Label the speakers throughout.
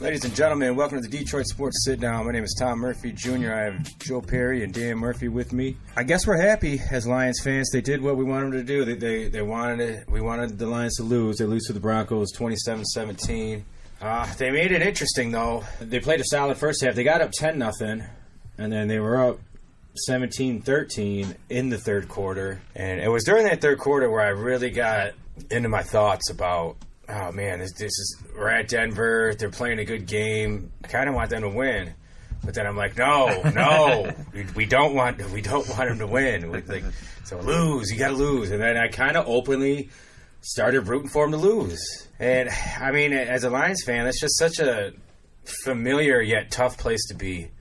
Speaker 1: Ladies and gentlemen, welcome to the Detroit Sports Sit Down. My name is Tom Murphy Jr. I have Joe Perry and Dan Murphy with me. I guess we're happy as Lions fans. They did what we wanted them to do. They wanted it. We wanted the Lions to lose. They lose to the Broncos 27-17. They made it interesting, though. They played a solid first half. They got up 10-0, and then they were up 17-13 in the third quarter. And it was during that third quarter where I really got into my thoughts about, oh man, we're at Denver. They're playing a good game. I kind of want them to win, but then I'm like, no, we don't want them to win. So lose, you got to lose. And then I kind of openly started rooting for them to lose. And I mean, as a Lions fan, it's just such a familiar yet tough place to be.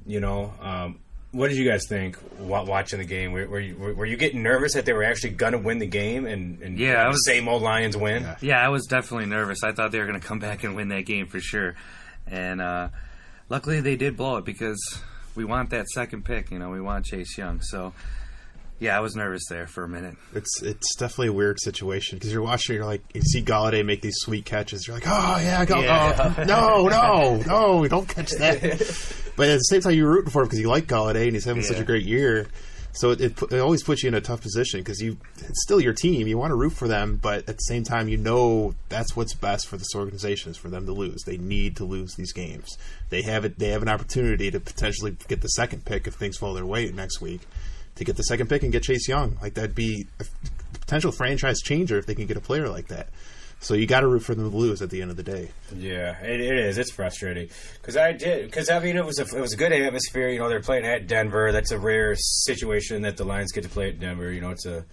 Speaker 1: You know, what did you guys think watching the game? Were you getting nervous that they were actually going to win the game and the same old Lions win?
Speaker 2: Yeah, I was definitely nervous. I thought they were going to come back and win that game for sure. And luckily they did blow it because we want that second pick. You know, we want Chase Young. So, yeah, I was nervous there for a minute.
Speaker 3: It's definitely a weird situation because you're watching, you're like, you see Galladay make these sweet catches. You're like, oh, yeah, no, don't catch that. But at the same time, you're rooting for him because you like Galladay and he's having such a great year. So it always puts you in a tough position because it's still your team. You want to root for them, but at the same time, you know that's what's best for this organization is for them to lose. They need to lose these games. They have an opportunity to potentially get the second pick if things fall their way next week. To get the second pick and get Chase Young. Like, that'd be a potential franchise changer if they can get a player like that. So you got to root for them to lose at the end of the day.
Speaker 1: Yeah, it is. It's frustrating because I mean it was a good atmosphere. You know, they're playing at Denver. That's a rare situation that the Lions get to play at Denver. You know, it's a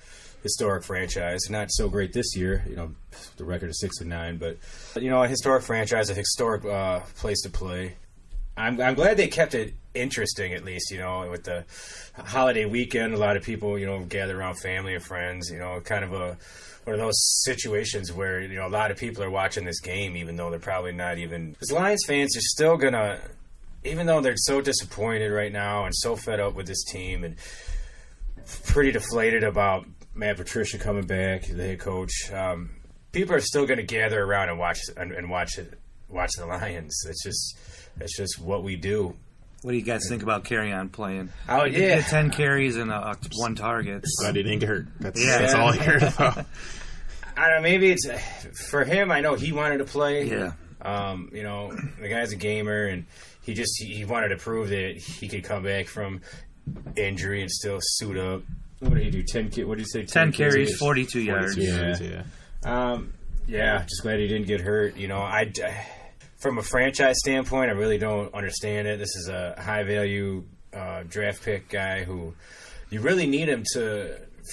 Speaker 1: historic franchise. Not so great this year. You know, the record is 6-9, but you know, a historic franchise, a historic place to play. I'm glad they kept it interesting, at least, you know, with the holiday weekend. A lot of people, you know, gather around family and friends, you know, kind of one of those situations where, you know, a lot of people are watching this game, even though they're probably not even... Because Lions fans are still going to, even though they're so disappointed right now and so fed up with this team and pretty deflated about Matt Patricia coming back, the head coach, people are still going to gather around and watch the Lions. It's just what we do.
Speaker 2: What do you guys think about Carry-On playing?
Speaker 1: Oh,
Speaker 2: he did 10 carries and 1 target.
Speaker 3: Glad he didn't get hurt. That's all I heard about.
Speaker 1: I don't know, maybe it's for him. I know he wanted to play.
Speaker 2: Yeah.
Speaker 1: You know, the guy's a gamer, and he wanted to prove that he could come back from injury and still suit up. What did he do? 10? What did you say?
Speaker 2: 10 carries, 42 yards.
Speaker 1: Yeah. Just glad he didn't get hurt. You know, from a franchise standpoint, I really don't understand it. This is a high-value draft pick guy who you really need him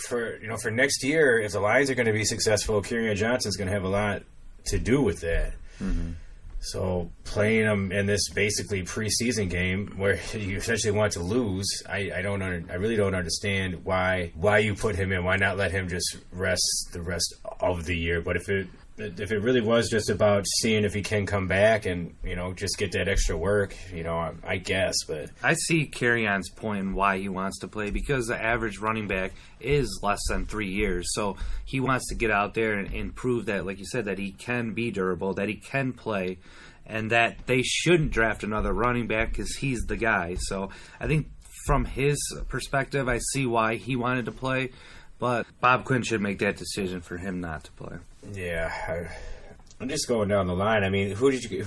Speaker 1: for next year. If the Lions are going to be successful, Kerryon Johnson's going to have a lot to do with that. Mm-hmm. So playing him in this basically preseason game where you essentially want to lose, I really don't understand why you put him in. Why not let him just rest the rest of the year? But if it really was just about seeing if he can come back and, you know, just get that extra work, you know, I guess. But
Speaker 2: I see Carry-On's point in why he wants to play because the average running back is less than 3 years. So he wants to get out there and prove that, like you said, that he can be durable, that he can play, and that they shouldn't draft another running back because he's the guy. So I think from his perspective, I see why he wanted to play. But Bob Quinn should make that decision for him not to play.
Speaker 1: Yeah, I'm just going down the line. I mean, who did you get?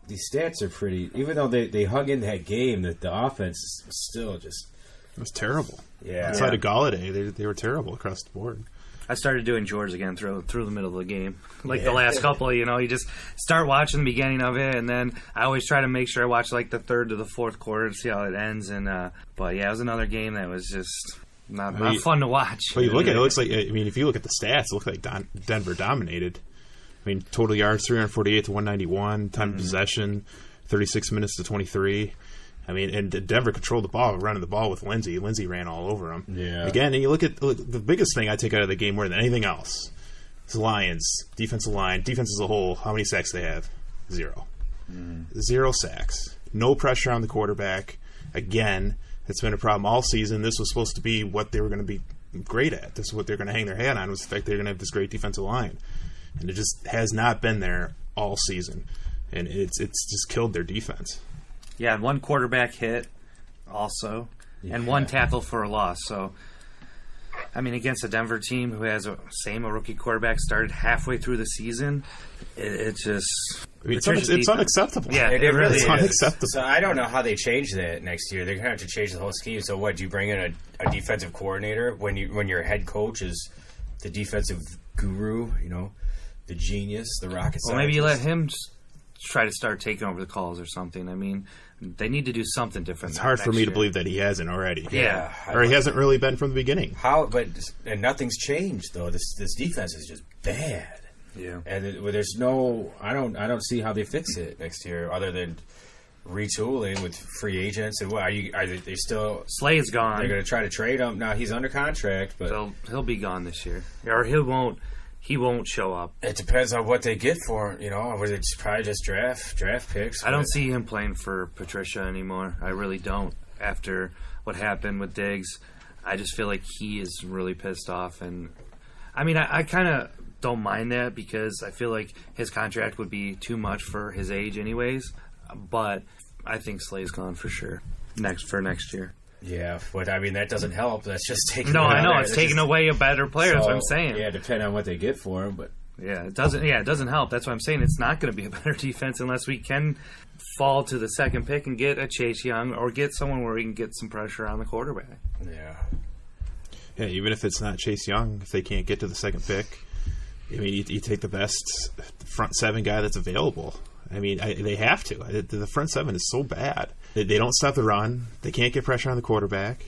Speaker 1: These stats are pretty. Even though they hung in that game, that the offense is still just...
Speaker 3: It was terrible.
Speaker 1: Yeah.
Speaker 3: Outside of Galladay, they were terrible across the board.
Speaker 2: I started doing chores again through the middle of the game. The last couple, you know, you just start watching the beginning of it, and then I always try to make sure I watch, like, the third to the fourth quarter to see how it ends. And but, yeah, it was another game that was just... Not fun to watch.
Speaker 3: But you look at it, it looks like, I mean, if you look at the stats, it looks like Denver dominated. I mean, total yards 348 to 191, time of possession 36 minutes to 23. I mean, and Denver controlled the ball, running the ball with Lindsey. Lindsey ran all over him.
Speaker 1: Yeah.
Speaker 3: Again, and you look at the biggest thing I take out of the game more than anything else is the Lions, defensive line, defense as a whole. How many sacks they have? 0. 0 sacks. No pressure on the quarterback. Again, it's been a problem all season. This was supposed to be what they were going to be great at. This is what they're going to hang their hat on, was the fact they're going to have this great defensive line. And it just has not been there all season. and it's just killed their defense.
Speaker 2: Yeah, and 1 quarterback hit also, and 1 tackle for a loss. So, I mean, against a Denver team who has a rookie quarterback started halfway through the season, it just...
Speaker 3: I mean, it's unacceptable.
Speaker 2: Yeah, it really is.
Speaker 3: Unacceptable.
Speaker 1: So I don't know how they change that next year. They're going to have to change the whole scheme. So what, do you bring in a defensive coordinator when your head coach is the defensive guru, the genius, the rocket scientist?
Speaker 2: Well, maybe you let him try to start taking over the calls or something. I mean, they need to do something different.
Speaker 3: It's hard for me to believe that he hasn't already.
Speaker 2: Yeah.
Speaker 3: Or he hasn't really been from the beginning.
Speaker 1: And nothing's changed, though. This defense is just bad.
Speaker 2: Yeah,
Speaker 1: and there's no. I don't see how they fix it next year, other than retooling with free agents. And what are they still?
Speaker 2: Slade's gone.
Speaker 1: They're going to try to trade him now. He's under contract, but
Speaker 2: he'll be gone this year, or he won't show up.
Speaker 1: It depends on what they get for him. Or they probably just draft picks.
Speaker 2: I don't see him playing for Patricia anymore. I really don't. After what happened with Diggs, I just feel like he is really pissed off. And I mean, I kind of don't mind that because I feel like his contract would be too much for his age anyways. But I think Slade's gone for sure next year.
Speaker 1: Yeah, but I mean that doesn't help. That's just taking.
Speaker 2: No, I know it's taking away a better player. That's what I'm saying.
Speaker 1: Yeah, depending on what they get for him, but
Speaker 2: it doesn't help. That's what I'm saying. It's not going to be a better defense unless we can fall to the second pick and get a Chase Young or get someone where we can get some pressure on the quarterback.
Speaker 1: Yeah.
Speaker 3: Yeah, even if it's not Chase Young, if they can't get to the second pick, I mean, you take the best front 7 guy that's available. I mean, they have to. The front 7 is so bad. They don't stop the run. They can't get pressure on the quarterback.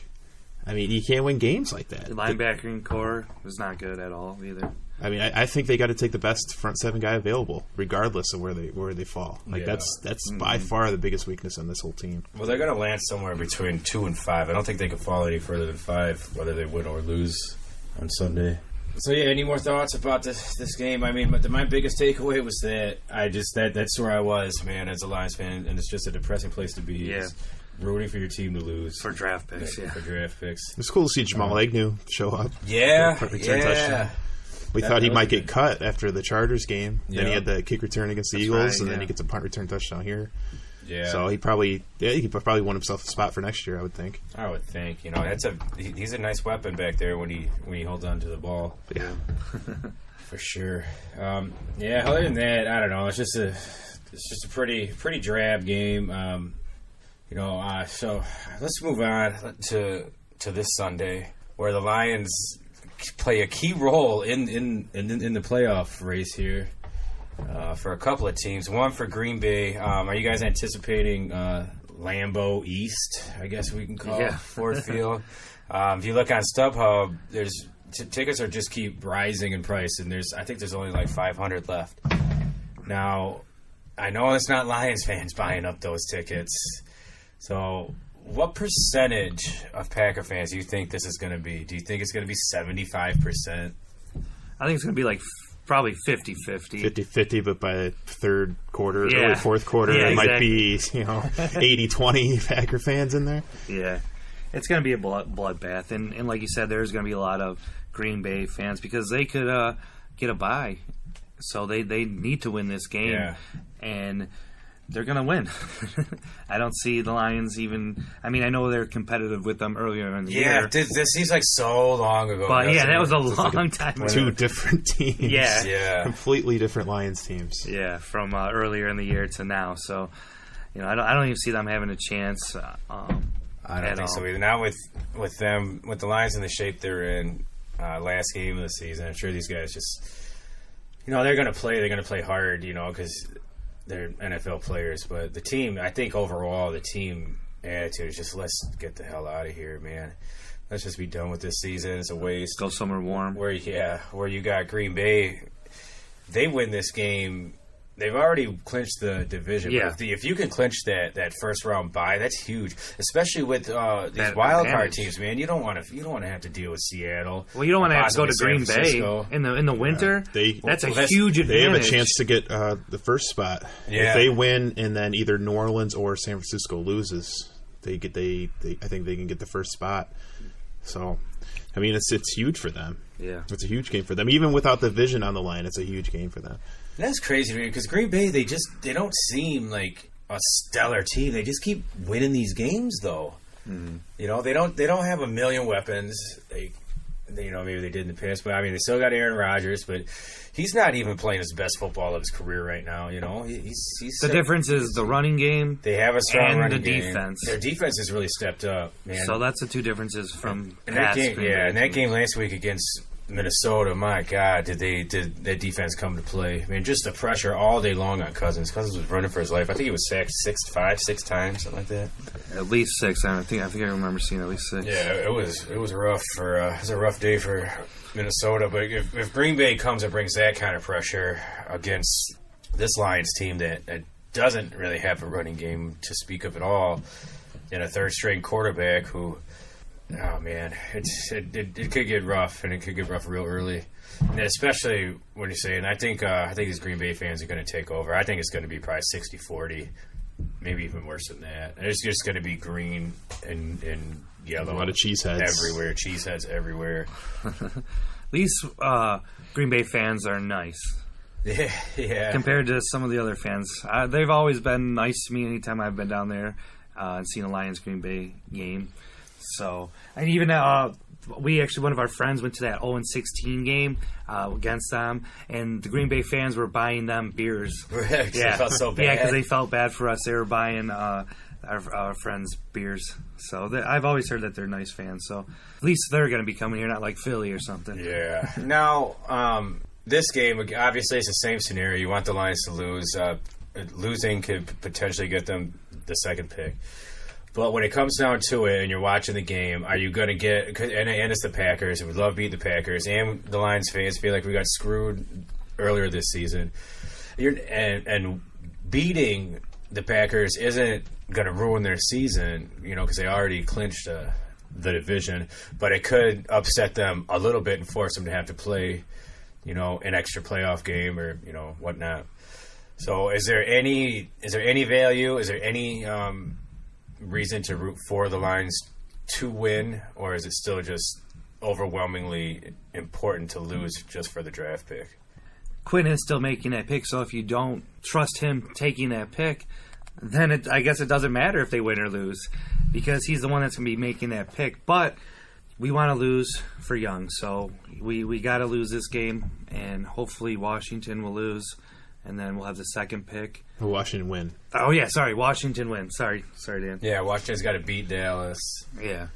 Speaker 3: I mean, you can't win games like that.
Speaker 2: The linebacking core was not good at all either.
Speaker 3: I mean, I think they got to take the best front 7 guy available, regardless of where they fall. Like that's by far the biggest weakness on this whole team.
Speaker 1: Well, they're going to land somewhere between 2 and 5. I don't think they can fall any further than 5, whether they win or lose on Sunday. So yeah, any more thoughts about this game? I mean, but my biggest takeaway was that that's where I was, man, as a Lions fan, and it's just a depressing place to be.
Speaker 2: Yeah.
Speaker 1: Rooting for your team to lose
Speaker 2: for draft picks. Yeah,
Speaker 1: for draft picks.
Speaker 3: It's cool to see Jamal Agnew show up.
Speaker 1: Yeah,
Speaker 3: touchdown. We thought he might get cut after the Chargers game. Then he had the kick return against the Eagles, and then he gets a punt return touchdown here. Yeah. So he probably won himself a spot for next year, I would think.
Speaker 1: I would think. He's a nice weapon back there when he holds on to the ball.
Speaker 3: Yeah.
Speaker 1: For sure. Other than that, I don't know. It's just a pretty drab game. So let's move on to this Sunday, where the Lions play a key role in the playoff race here. For a couple of teams. One for Green Bay. Are you guys anticipating Lambeau East, I guess we can call it, Ford Field? If you look on StubHub, there's tickets are just keep rising in price, and I think there's only like 500 left. Now, I know it's not Lions fans buying up those tickets. So what percentage of Packer fans do you think this is going to be? Do you think it's going to be 75%?
Speaker 2: I think it's going to be like probably 50-50.
Speaker 3: 50-50, but by the third quarter, early fourth quarter, it might be 80-20 Packer fans in there.
Speaker 2: Yeah. It's going to be a bloodbath. And like you said, there's going to be a lot of Green Bay fans because they could get a bye. So they need to win this game. Yeah. And they're going to win. I don't see the Lions even... I mean, I know they're competitive with them earlier in the year.
Speaker 1: Yeah, this seems like so long ago.
Speaker 2: But that was a long time ago.
Speaker 3: 2 different teams.
Speaker 2: Yeah.
Speaker 3: Completely different Lions teams.
Speaker 2: Yeah, from earlier in the year to now. So, I don't even see them having a chance.
Speaker 1: I don't think so either. Not with them, with the Lions in the shape they're in, last game of the season. I'm sure these guys just... they're going to play. They're going to play hard, because... they're NFL players, but the team, I think overall, the team attitude is just, let's get the hell out of here, man. Let's just be done with this season. It's a waste.
Speaker 2: Go somewhere warm.
Speaker 1: Where you got Green Bay, they win this game. They've already clinched the division.
Speaker 2: Yeah.
Speaker 1: But if you can clinch that first round bye, that's huge. Especially with these wild card teams, man. You don't want to have to deal with Seattle.
Speaker 2: Well, you don't want to have to go to Green Bay in the winter. That's a huge advantage.
Speaker 3: They have a chance to get the first spot.
Speaker 1: Yeah.
Speaker 3: If they win, and then either New Orleans or San Francisco loses, I think they can get the first spot. So, it's huge for them.
Speaker 2: Yeah,
Speaker 3: it's a huge game for them. Even without the division on the line, it's a huge game for them.
Speaker 1: That's crazy to me because Green Bay, they don't seem like a stellar team. They just keep winning these games, though. Mm-hmm. You know, they don't have a million weapons. Maybe they did in the past, but I mean, they still got Aaron Rodgers, but he's not even playing his best football of his career right now. You know, he's
Speaker 2: the difference is the running game.
Speaker 1: They have a strong running game.
Speaker 2: And the defense.
Speaker 1: Their defense has really stepped up, man.
Speaker 2: So that's the two differences from
Speaker 1: that game. Yeah, in that game last week against Minnesota, my God, did that defense come to play? I mean, just the pressure all day long on Cousins. Cousins was running for his life. I think he was sacked 6 times, something like that.
Speaker 2: At least 6. I think I remember seeing at least 6.
Speaker 1: Yeah, it was rough it was a rough day for Minnesota. But if Green Bay comes and brings that kind of pressure against this Lions team that doesn't really have a running game to speak of at all, and a third-string quarterback who. Oh man, it could get rough, and it could get rough real early, and especially when you're saying. I think these Green Bay fans are going to take over. I think it's going to be probably 60-40, maybe even worse than that. It's just going to be green and yellow.
Speaker 3: A lot of cheese heads
Speaker 1: everywhere. Cheese heads everywhere.
Speaker 2: These Green Bay fans are nice.
Speaker 1: Yeah.
Speaker 2: Compared to some of the other fans, they've always been nice to me anytime I've been down there and seen a Lions Green Bay game. So, and even one of our friends went to that 0-16 game against them, and the Green Bay fans were buying them beers.
Speaker 1: Yeah, they felt so bad.
Speaker 2: Yeah, because they felt bad for us. They were buying our friends beers. So I've always heard that they're nice fans. So at least they're going to be coming here, not like Philly or something.
Speaker 1: Yeah. Now, this game, obviously, it's the same scenario. You want the Lions to lose. Losing could potentially get them the second pick. But when it comes down to it and you're watching the game, are you going to get – and it's the Packers, and we love beating the Packers, and the Lions fans feel like we got screwed earlier this season. And beating the Packers isn't going to ruin their season, because they already clinched the division. But it could upset them a little bit and force them to have to play, an extra playoff game or, whatnot. So is there any value? Is there any reason to root for the Lions to win, or is it still just overwhelmingly important to lose just for the draft pick?
Speaker 2: Quinn is still making that pick, so if you don't trust him taking that pick, then I guess it doesn't matter if they win or lose, because he's the one that's going to be making that pick. But we want to lose for Young, so we got to lose this game, and hopefully Washington will lose, and then we'll have the second pick.
Speaker 3: Washington win.
Speaker 2: Oh, yeah, sorry. Washington win. Sorry, Dan.
Speaker 1: Yeah, Washington's got to beat Dallas.
Speaker 2: Yeah.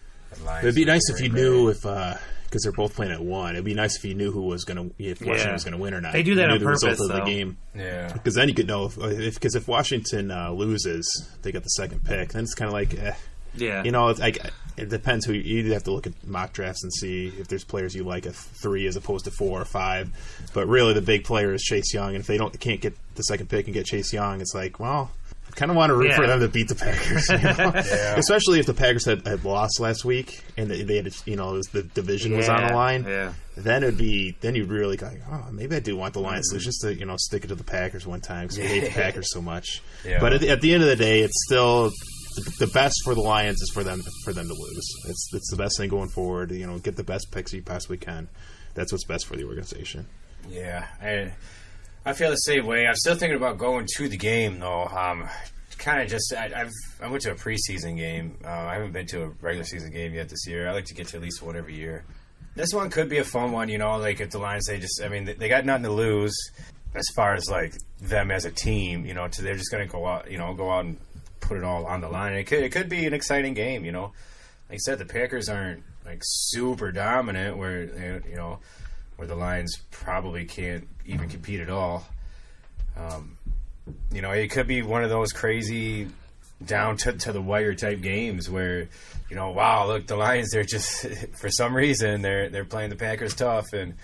Speaker 3: It'd be nice if you knew because they're both playing at 1. It'd be nice if you knew if Washington was going to win or not.
Speaker 2: They do that on purpose,
Speaker 3: the result
Speaker 2: though.
Speaker 3: Of the game.
Speaker 1: Yeah.
Speaker 3: Because then you could know because if Washington loses, they get the second pick. Then it's kind of like,
Speaker 2: yeah.
Speaker 3: It depends who you have to look at mock drafts and see if there's players you like at 3 as opposed to 4 or 5. But really, the big player is Chase Young, and if they can't get the second pick and get Chase Young, it's like, well, I kind of want to root for them to beat the Packers,
Speaker 1: Yeah.
Speaker 3: Especially if the Packers had lost last week and they had the division was on the line.
Speaker 2: Yeah.
Speaker 3: Then you'd really go, oh, maybe I do want the Lions to just to stick it to the Packers one time because we hate the Packers so much.
Speaker 1: Yeah.
Speaker 3: But at the end of the day, it's still. The best for the Lions is for them to lose. It's the best thing going forward. Get the best picks you possibly can. That's what's best for the organization.
Speaker 1: Yeah, I feel the same way. I'm still thinking about going to the game though. Kind of just I went to a preseason game. I haven't been to a regular season game yet this year. I like to get to at least one every year. This one could be a fun one. Like if the Lions, they got nothing to lose as far as like them as a team. They're just going to go out and put it all on the line. And it could be an exciting game, Like I said, the Packers aren't like super dominant where the Lions probably can't even compete at all. It could be one of those crazy down to the wire type games where, wow, look, the Lions, they're just for some reason they're playing the Packers tough and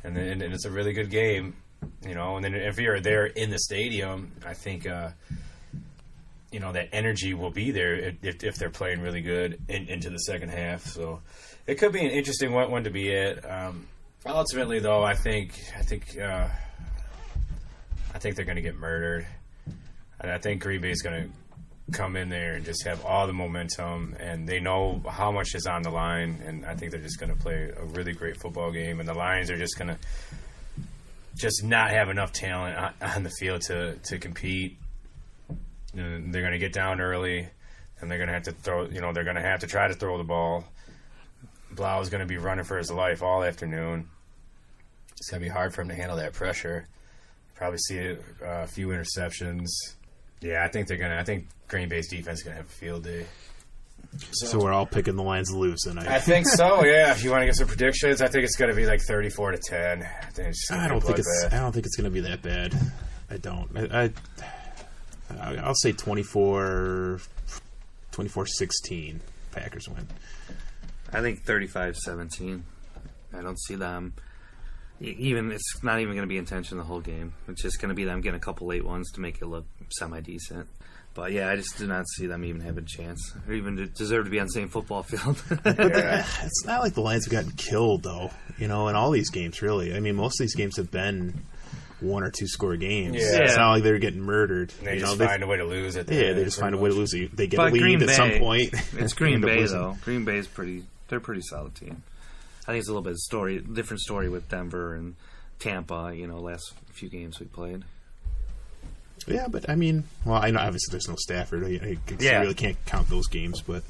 Speaker 1: it's a really good game, and then if you're there in the stadium, I think that energy will be there if they're playing really good into the second half. So it could be an interesting one to be at. Ultimately, though, I think they're going to get murdered. And I think Green Bay is going to come in there and just have all the momentum, and they know how much is on the line, and I think they're just going to play a really great football game, and the Lions are just going to just not have enough talent on the field to compete. They're going to get down early, and they're going to have to throw. They're going to have to try to throw the ball. Blau is going to be running for his life all afternoon. It's going to be hard for him to handle that pressure. Probably see a few interceptions. Yeah, I think Green Bay's defense is going to have a field day.
Speaker 3: So we're all picking the Lions to lose tonight.
Speaker 1: I think so. Yeah. If you want to get some predictions, I think it's going to be like 34-10.
Speaker 3: I don't think it's going to be that bad. I don't. I'll say 24-16. Packers win.
Speaker 2: I think 35-17. I don't see them. It's not even going to be intentional the whole game. It's just going to be them getting a couple late ones to make it look semi-decent. But yeah, I just do not see them even having a chance or even deserve to be on the same football field.
Speaker 3: Yeah. It's not like the Lions have gotten killed, though, in all these games, really. I mean, most of these games have been 1 or 2 score games.
Speaker 1: Yeah.
Speaker 3: It's not like they're getting murdered.
Speaker 1: And they just find a way to lose at the
Speaker 3: Yeah,
Speaker 1: end,
Speaker 3: they just find a way to lose. They get
Speaker 2: But
Speaker 3: a lead
Speaker 2: Green
Speaker 3: at
Speaker 2: Bay,
Speaker 3: some point.
Speaker 2: It's Green Bay, though. Green Bay's they're a pretty solid team. I think it's a little bit different story with Denver and Tampa, last few games we played.
Speaker 3: Yeah, but I mean, I know obviously there's no Stafford. I really can't count those games, but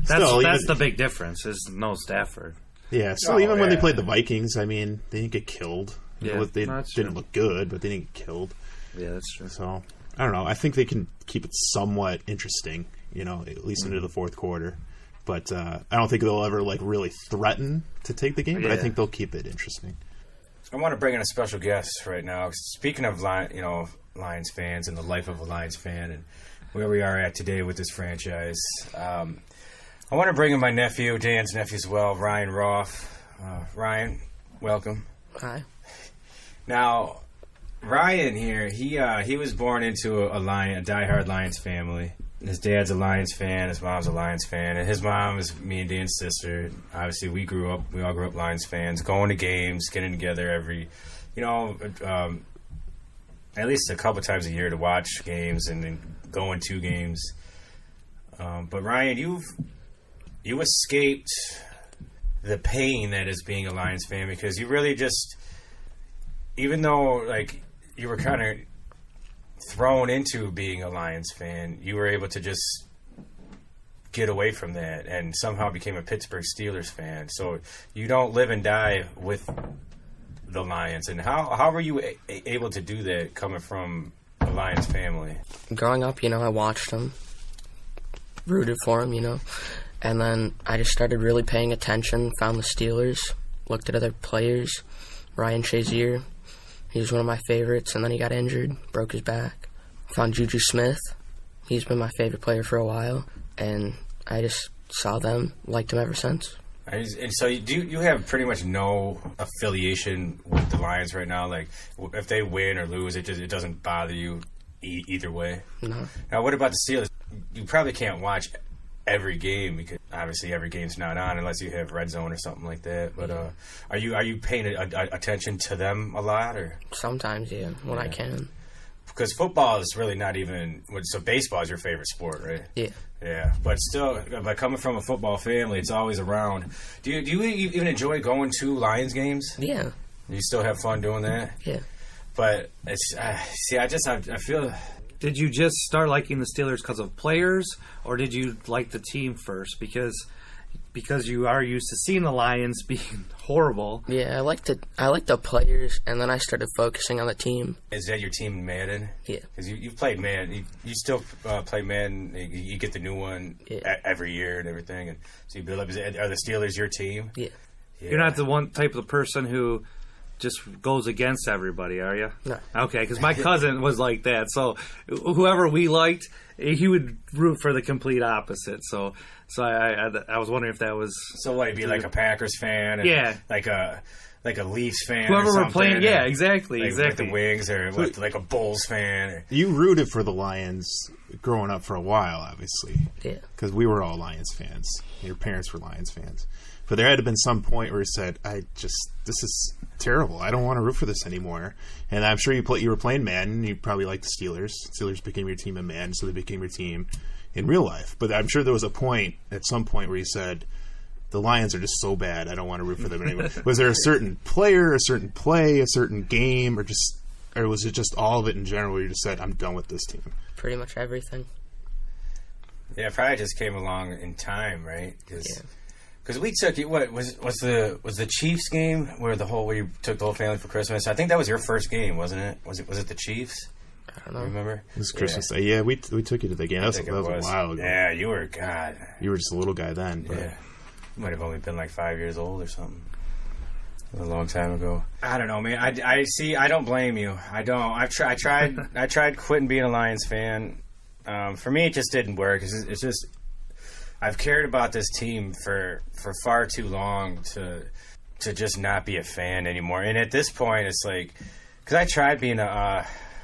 Speaker 2: that's the big difference is no Stafford.
Speaker 3: Yeah, so even when they played the Vikings, I mean, they didn't get killed.
Speaker 2: Yeah,
Speaker 3: they didn't look good, but they didn't get killed.
Speaker 2: Yeah, that's true.
Speaker 3: So I don't know. I think they can keep it somewhat interesting, at least into the fourth quarter. But I don't think they'll ever really threaten to take the game. But I think they'll keep it interesting.
Speaker 1: I want to bring in a special guest right now. Speaking of Lions fans and the life of a Lions fan and where we are at today with this franchise, I want to bring in my nephew, Dan's nephew as well, Ryan Roffe. Ryan, welcome.
Speaker 4: Hi.
Speaker 1: Now, Ryan here, he was born into a diehard Lions family. His dad's a Lions fan, his mom's a Lions fan, and his mom is me and Dan's sister. Obviously, we all grew up Lions fans, going to games, getting together every, at least a couple times a year to watch games and then going to games. But Ryan, you escaped the pain that is being a Lions fan because you really just, even though you were kind of thrown into being a Lions fan, you were able to just get away from that and somehow became a Pittsburgh Steelers fan. So you don't live and die with the Lions. And how were you able to do that coming from a Lions family?
Speaker 4: Growing up, I watched them, rooted for them, and then I just started really paying attention, found the Steelers, looked at other players. Ryan Shazier, he was one of my favorites, and then he got injured, broke his back. Found Juju Smith. He's been my favorite player for a while, and I just saw them, liked him ever since.
Speaker 1: And so you have pretty much no affiliation with the Lions right now? Like, if they win or lose, it doesn't bother you either way?
Speaker 4: No.
Speaker 1: Now, what about the Steelers? You probably can't watch every game because obviously every game's not on unless you have Red Zone or something like that. But are you paying attention to them a lot? Or
Speaker 4: sometimes, yeah, when I can.
Speaker 1: Because football is really not even. So baseball is your favorite sport, right?
Speaker 4: Yeah.
Speaker 1: Yeah, but still, by coming from a football family, it's always around. Do you even enjoy going to Lions games?
Speaker 4: Yeah.
Speaker 1: You still have fun doing that?
Speaker 4: Yeah. But
Speaker 1: it's I feel.
Speaker 2: Did you just start liking the Steelers because of players, or did you like the team first? Because you are used to seeing the Lions being horrible.
Speaker 4: Yeah, I like the players, and then I started focusing on the team.
Speaker 1: Is that your team in Madden?
Speaker 4: Yeah.
Speaker 1: Because you've played Madden. You still play Madden. You get the new one every year and everything. And so you build up. Are the Steelers your team?
Speaker 4: Yeah.
Speaker 2: You're not the one type of person who just goes against everybody, are you?
Speaker 4: No.
Speaker 2: Okay, because my cousin was like that. So whoever we liked, he would root for the complete opposite. So I was wondering if that was.
Speaker 1: So what? He'd be like a Packers fan, and like a Leafs fan.
Speaker 2: Whoever
Speaker 1: or
Speaker 2: we're playing, yeah, exactly.
Speaker 1: Like the Wings, or like a Bulls fan.
Speaker 3: You rooted for the Lions growing up for a while, obviously.
Speaker 4: Yeah.
Speaker 3: Because we were all Lions fans. Your parents were Lions fans. But there had to have been some point where he said, this is terrible. I don't want to root for this anymore. And I'm sure you were playing Madden. You probably liked the Steelers. Steelers became your team in Madden, so they became your team in real life. But I'm sure there was at some point where he said, the Lions are just so bad. I don't want to root for them anymore. Was there a certain player, a certain play, a certain game, or was it just all of it in general where you just said, I'm done with this team?
Speaker 4: Pretty much everything.
Speaker 1: Yeah, it probably just came along in time, right? Because we took it. What was the Chiefs game where you took the whole family for Christmas? I think that was your first game, wasn't it? Was it the Chiefs?
Speaker 4: I don't know.
Speaker 1: Remember?
Speaker 3: It was Christmas Day. Yeah, we took you to the game. That was a while ago.
Speaker 1: Yeah, you were God.
Speaker 3: You were just a little guy then. But.
Speaker 1: Yeah, you might have only been like 5 years old or something. A long time ago. I don't know, man. I see. I don't blame you. I don't. I tried quitting being a Lions fan. For me, it just didn't work. It's just I've cared about this team for far too long to just not be a fan anymore. And at this point, it's like because I tried being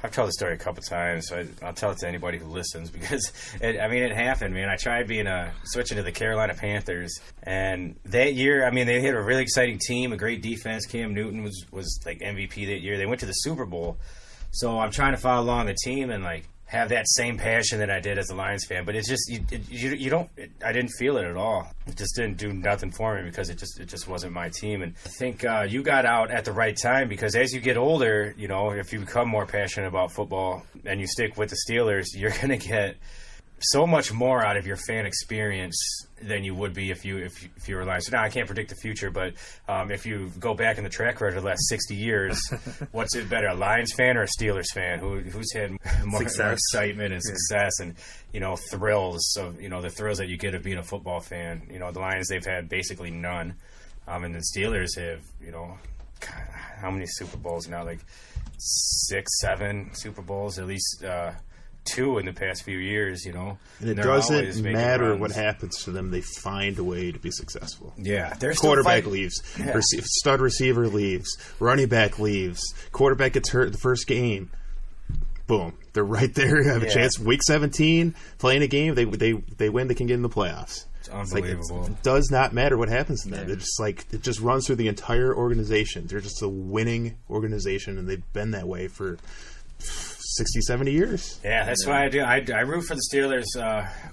Speaker 1: I've told the story a couple times, so I'll tell it to anybody who listens because it happened, man. I tried switching to the Carolina Panthers, and that year, they had a really exciting team, a great defense. Cam Newton was like MVP that year. They went to the Super Bowl, so I'm trying to follow along the team and like have that same passion that I did as a Lions fan, but it's just you don't. I didn't feel it at all. It just didn't do nothing for me because it just wasn't my team. And I think you got out at the right time because as you get older, if you become more passionate about football and you stick with the Steelers, you're gonna get so much more out of your fan experience than you would be if you were a Lions. Now I can't predict the future, but if you go back in the track record of the last 60 years, what's it better, a Lions fan or a Steelers fan? Who's had more excitement and success and thrills of the thrills that you get of being a football fan? The Lions, they've had basically none, and the Steelers have how many Super Bowls now? Like 6, 7 Super Bowls at least. 2 in the past few years,
Speaker 3: And it doesn't matter what happens to them; they find a way to be successful.
Speaker 1: Yeah, their
Speaker 3: quarterback leaves, stud receiver leaves, running back leaves, quarterback gets hurt in the first game. Boom, they're right there. Have a chance. Week 17, playing a game, they win. They can get in the playoffs.
Speaker 1: It's unbelievable.
Speaker 3: It does not matter what happens to them. It's just it just runs through the entire organization. They're just a winning organization, and they've been that way for 60, 70 years.
Speaker 1: Yeah, that's why I do. I root for the Steelers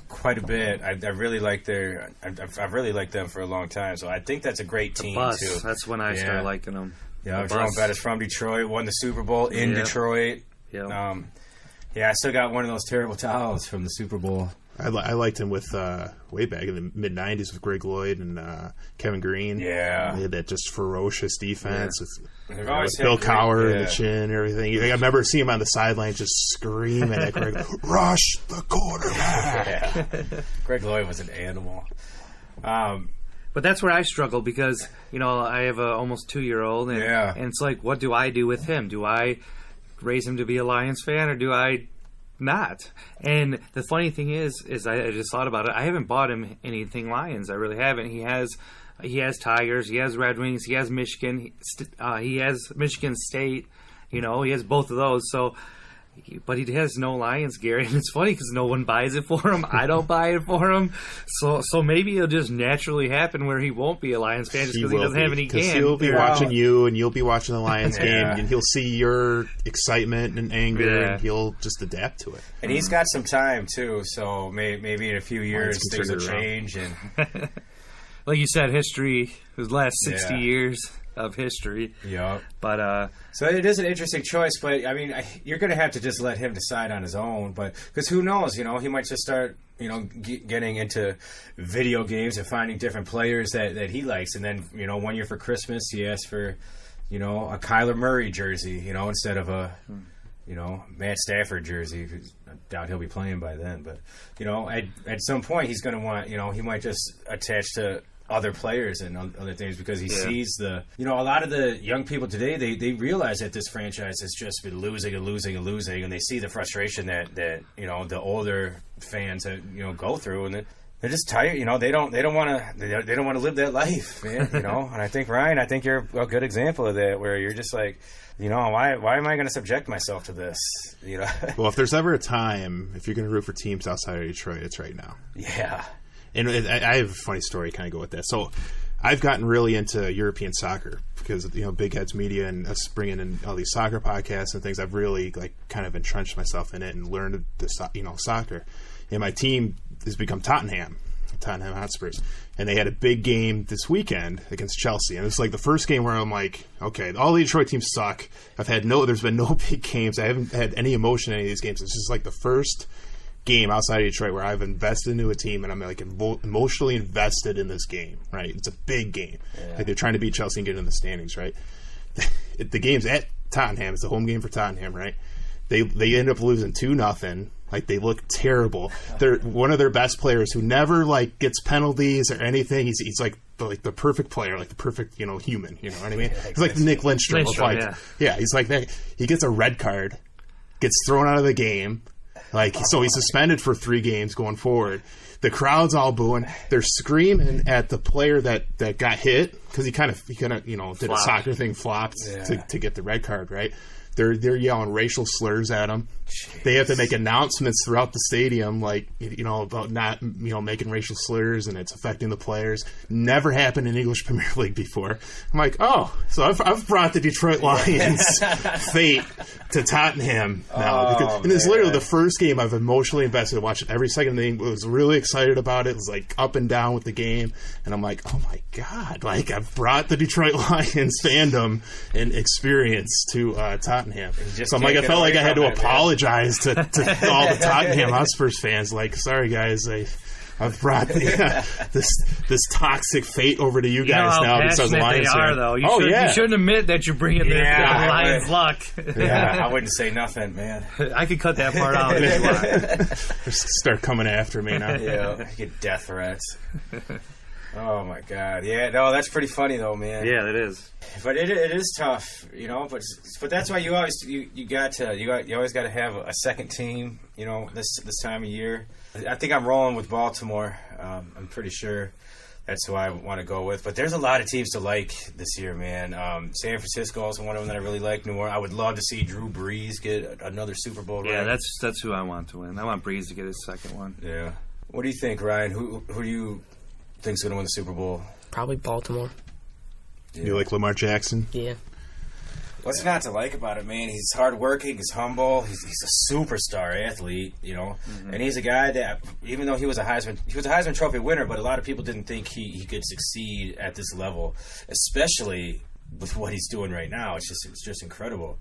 Speaker 1: quite a bit. I really like I've really liked them for a long time. So I think that's a great team too.
Speaker 2: That's when I started liking them.
Speaker 1: Yeah, Jerome Bettis from Detroit won the Super Bowl in Detroit. Yeah. I still got one of those terrible towels from the Super Bowl.
Speaker 3: I liked him with way back in the mid '90s with Greg Lloyd and Kevin Green.
Speaker 1: Yeah,
Speaker 3: they had that just ferocious defense with
Speaker 1: Bill
Speaker 3: Cowher and the chin and everything. I remember seeing him on the sideline just screaming at Greg, "Rush the quarterback!"
Speaker 1: Yeah. Greg Lloyd was an animal.
Speaker 2: But that's where I struggle because I have a almost 2-year-old, and it's like, what do I do with him? Do I raise him to be a Lions fan, or do I not? And the funny thing is I just thought about it. I haven't bought him anything Lions. I really haven't. He has Tigers. He has Red Wings. He has Michigan. He has Michigan State. He has both of those. So, but he has no Lions, Gary. And it's funny because no one buys it for him. I don't buy it for him. So maybe it'll just naturally happen where he won't be a Lions fan just because he doesn't have any games.
Speaker 3: He'll be watching you, and you'll be watching the Lions game, and he'll see your excitement and anger, and he'll just adapt to it.
Speaker 1: And he's got some time too, so maybe in a few years things will change. And
Speaker 2: like you said, history was the last 60 years of history.
Speaker 1: Yeah.
Speaker 2: But
Speaker 1: so it is an interesting choice, but you're going to have to just let him decide on his own. But because who knows, he might just start, getting into video games and finding different players that he likes, and then 1 year for Christmas he asked for, a Kyler Murray jersey, instead of a, Matt Stafford jersey. I doubt he'll be playing by then, but at some point he's going to want, he might just attach to other players and other things because he sees a lot of the young people today, they realize that this franchise has just been losing and losing and losing, and they see the frustration that the older fans go through, and they're just tired. They don't want to live that life, man. And I think, Ryan, you're a good example of that, where you're just like, why am I going to subject myself to this?
Speaker 3: Well, if there's ever a time, if you're going to root for teams outside of Detroit, it's right now.
Speaker 1: Yeah.
Speaker 3: And I have a funny story kind of go with that. So I've gotten really into European soccer because, Big Heads Media and us bringing in all these soccer podcasts and things. I've really kind of entrenched myself in it and learned soccer. And my team has become Tottenham. Tottenham Hotspurs. And they had a big game this weekend against Chelsea. And it's like the first game where I'm like, okay, all the Detroit teams suck. There's been no big games. I haven't had any emotion in any of these games. It's just like the first game outside of Detroit where I've invested into a team and I'm like emotionally invested in this game, right? It's a big game. Yeah. Like they're trying to beat Chelsea and get in the standings, right? The game's at Tottenham. It's a home game for Tottenham, right? They end up losing 2-0. Like they look terrible. They're one of their best players who never like gets penalties or anything. He's like the perfect player, like the perfect human. You know what I mean? He's like the Nick Lindstrom. He's like that. He gets a red card, gets thrown out of the game. So he's suspended for 3 games going forward. The crowd's all booing. They're screaming at the player that got hit because he kind of did a soccer thing, flopped to get the red card, right? They're yelling racial slurs at him. Jeez. They have to make announcements throughout the stadium, about not making racial slurs, and it's affecting the players. Never happened in English Premier League before. I'm like, oh, so I've brought the Detroit Lions fate to Tottenham now, and it's literally the first game I've emotionally invested in watching every second of the game. I was really excited about it. It was like up and down with the game, and I'm like, oh my god, like I've brought the Detroit Lions fandom and experience to Tottenham. So I'm like, I felt like I had to apologize to all the Tottenham Hotspurs fans. Like, sorry guys, I've brought this toxic fate over to you guys now because Lions
Speaker 2: they are, though. You shouldn't admit that you're bringing the Lions luck.
Speaker 1: Yeah, I wouldn't say nothing, man.
Speaker 2: I could cut that part out if you want.
Speaker 3: Just start coming after me now.
Speaker 1: Yeah, get death threats. Oh my god! Yeah, no, that's pretty funny though, man.
Speaker 2: Yeah, it is.
Speaker 1: But it is tough, But that's why you always got to have a second team, this time of year. I think I'm rolling with Baltimore. I'm pretty sure that's who I want to go with. But there's a lot of teams to like this year, man. San Francisco is one of them that I really like. New Orleans. I would love to see Drew Brees get another Super Bowl.
Speaker 2: Yeah, that's who I want to win. I want Brees to get his second one.
Speaker 1: Yeah. What do you think, Ryan? Who do you think's going to win the Super Bowl?
Speaker 4: Probably Baltimore.
Speaker 3: Yeah. You like Lamar Jackson?
Speaker 4: Yeah.
Speaker 1: What's not to like about it, man? He's hardworking, he's humble, he's a superstar athlete, and he's a guy that, even though he was a Heisman Trophy winner, but a lot of people didn't think he could succeed at this level, especially with what he's doing right now. It's just incredible.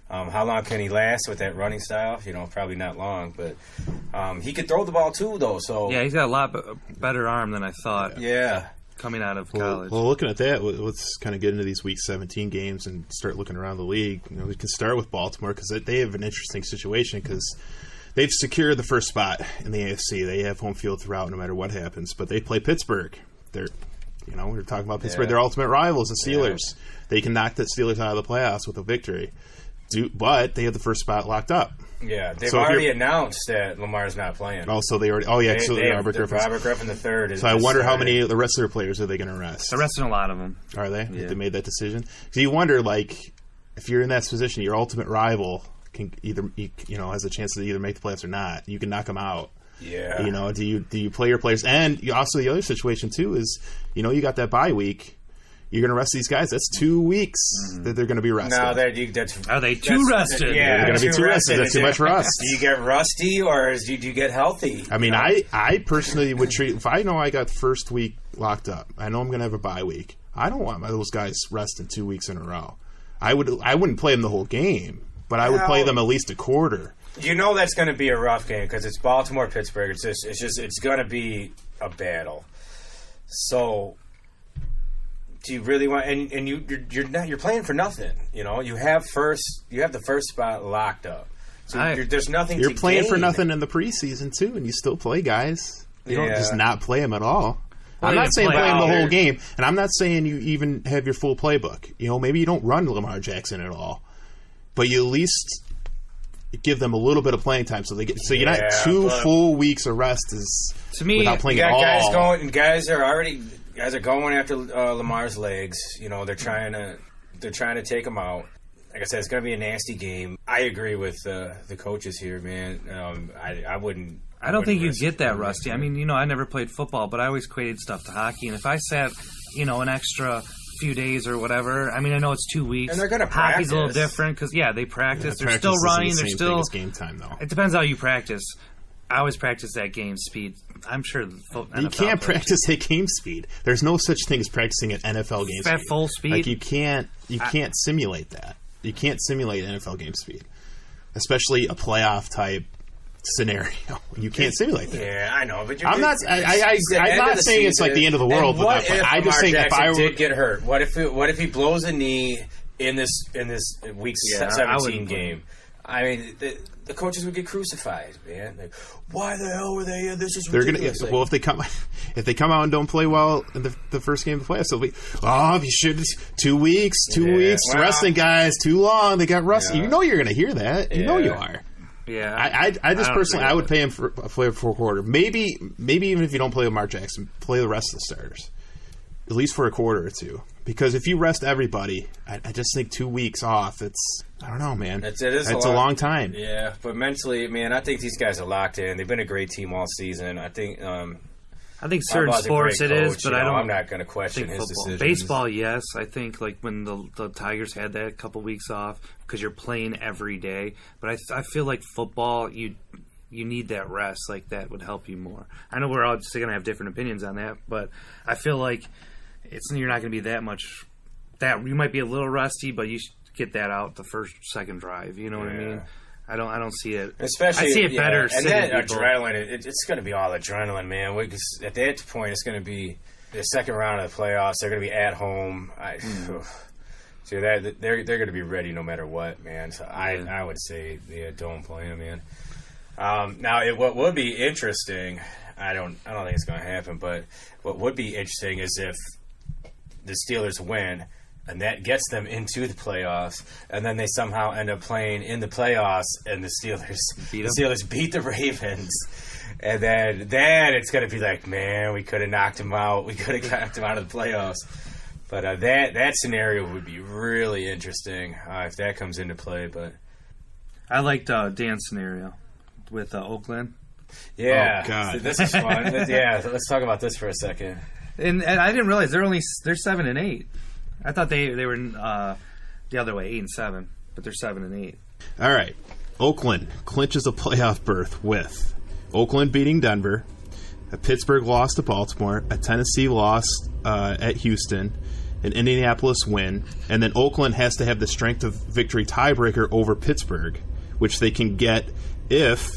Speaker 1: How long can he last with that running style? Probably not long, but he could throw the ball too, though. So
Speaker 2: yeah, he's got a lot better arm than I thought.
Speaker 1: Yeah.
Speaker 2: Coming out of college.
Speaker 3: Well, looking at that, let's kind of get into these Week 17 games and start looking around the league. We can start with Baltimore because they have an interesting situation because they've secured the first spot in the AFC. They have home field throughout no matter what happens, but they play Pittsburgh. We're talking about Pittsburgh. They're ultimate rivals, the Steelers. Yeah. They can knock the Steelers out of the playoffs with a victory. But they have the first spot locked up.
Speaker 1: Yeah, they've already announced that Lamar's not playing.
Speaker 3: So they already. Oh yeah,
Speaker 1: Robert Griffin III.
Speaker 3: So I wonder how many of the rest of their players are they going to rest?
Speaker 2: They're resting a lot of them.
Speaker 3: Are they? Yeah. They made that decision. So you wonder, if you're in that position, your ultimate rival can either has a chance to either make the playoffs or not. You can knock them out.
Speaker 1: Yeah.
Speaker 3: Do you play your players? And also the other situation too is you got that bye week. You're going to rest these guys. That's 2 weeks that they're going to be rested.
Speaker 2: No, are they too rested?
Speaker 1: Yeah,
Speaker 3: they're going to be too rested. That's too much rust.
Speaker 1: Do you get rusty or do you get healthy?
Speaker 3: I mean, I personally would treat, if I know I got the first week locked up, I know I'm going to have a bye week, I don't want those guys resting 2 weeks in a row. I wouldn't play them the whole game, but I would play them at least a quarter.
Speaker 1: That's going to be a rough game because it's Baltimore, Pittsburgh. It's going to be a battle. So, do you really want? And you're playing for nothing. You have the first spot locked up. So there's nothing.
Speaker 3: You're playing for nothing in the preseason too, and you still play guys. You don't just not play them at all. I'm not saying play them the whole game, and I'm not saying you even have your full playbook. Maybe you don't run Lamar Jackson at all, but you at least give them a little bit of playing time so you're not 2 full weeks of rest
Speaker 2: to me
Speaker 3: without playing at all.
Speaker 1: Guys are going after Lamar's legs. They're trying to take him out. Like I said, it's going to be a nasty game. I agree with the coaches here, man. I wouldn't.
Speaker 2: I don't think you get that rusty. I mean, I never played football, but I always equated stuff to hockey. And if I sat, an extra few days or whatever, I mean, I know it's 2 weeks.
Speaker 1: And they're going to practice.
Speaker 2: Hockey's a little different because, they practice. They're still running. They're still
Speaker 3: game time, though.
Speaker 2: It depends how you practice. I always practice that game speed. I'm sure NFL
Speaker 3: you can't
Speaker 2: players.
Speaker 3: practice at game speed. There's no such thing as practicing at NFL game
Speaker 2: At
Speaker 3: speed.
Speaker 2: full speed?
Speaker 3: Like you can't simulate that. You can't simulate NFL game speed, especially a playoff type scenario. You can't simulate that.
Speaker 1: Yeah, I know, but
Speaker 3: I'm not saying it's like the end of the world.
Speaker 1: And what if
Speaker 3: I just think if I
Speaker 1: did get hurt? What if he blows a knee in this week 17 game? I mean, the coaches would get crucified, man. Like, why the hell were they in? This is ridiculous.
Speaker 3: Well, if they come out and don't play well in the first game of the playoffs, they'll be, you should 2 weeks, resting guys too long. They got rusty.
Speaker 1: Yeah.
Speaker 3: You know you're going to hear that. You know you are.
Speaker 2: Yeah,
Speaker 3: I just personally, I would pay him for a play for a quarter. Maybe even if you don't play with Mark Jackson, play the rest of the starters, at least for a quarter or two. Because if you rest everybody, I just think 2 weeks off. I don't know, man. It's a long time.
Speaker 1: Yeah, but mentally, man, I think these guys are locked in. They've been a great team all season. I think
Speaker 2: certain sports it is, but
Speaker 1: I'm not going to question his decisions.
Speaker 2: Baseball, yes. I think like when the Tigers had that a couple weeks off because you're playing every day. But I feel like football, you need that rest. Like that would help you more. I know we're all just going to have different opinions on that, but I feel like you're not going to be that much. That you might be a little rusty, but you should get that out the second drive. You know what I mean? I don't see it.
Speaker 1: Especially,
Speaker 2: I see it better.
Speaker 1: And then adrenaline. It's going to be all adrenaline, man. Because at that point, it's going to be the second round of the playoffs. They're going to be at home. So they're going to be ready no matter what, man. So I would say don't play them, man. Now, what would be interesting, I don't think it's going to happen, but what would be interesting is if the Steelers win, and that gets them into the playoffs, and then they somehow end up playing in the playoffs, and the Steelers beat the Ravens, and then it's going to be like, man, we could have knocked them out. We could have knocked them out of the playoffs. But that scenario would be really interesting if that comes into play. But
Speaker 2: I liked Dan's scenario with Oakland.
Speaker 1: Yeah,
Speaker 3: oh, God.
Speaker 1: This is fun. Let's talk about this for a second.
Speaker 2: And I didn't realize they're 7-8. I thought they were the other way, 8-7, but they're 7-8.
Speaker 3: All right, Oakland clinches a playoff berth with Oakland beating Denver, a Pittsburgh loss to Baltimore, a Tennessee loss at Houston, an Indianapolis win, and then Oakland has to have the strength of victory tiebreaker over Pittsburgh, which they can get if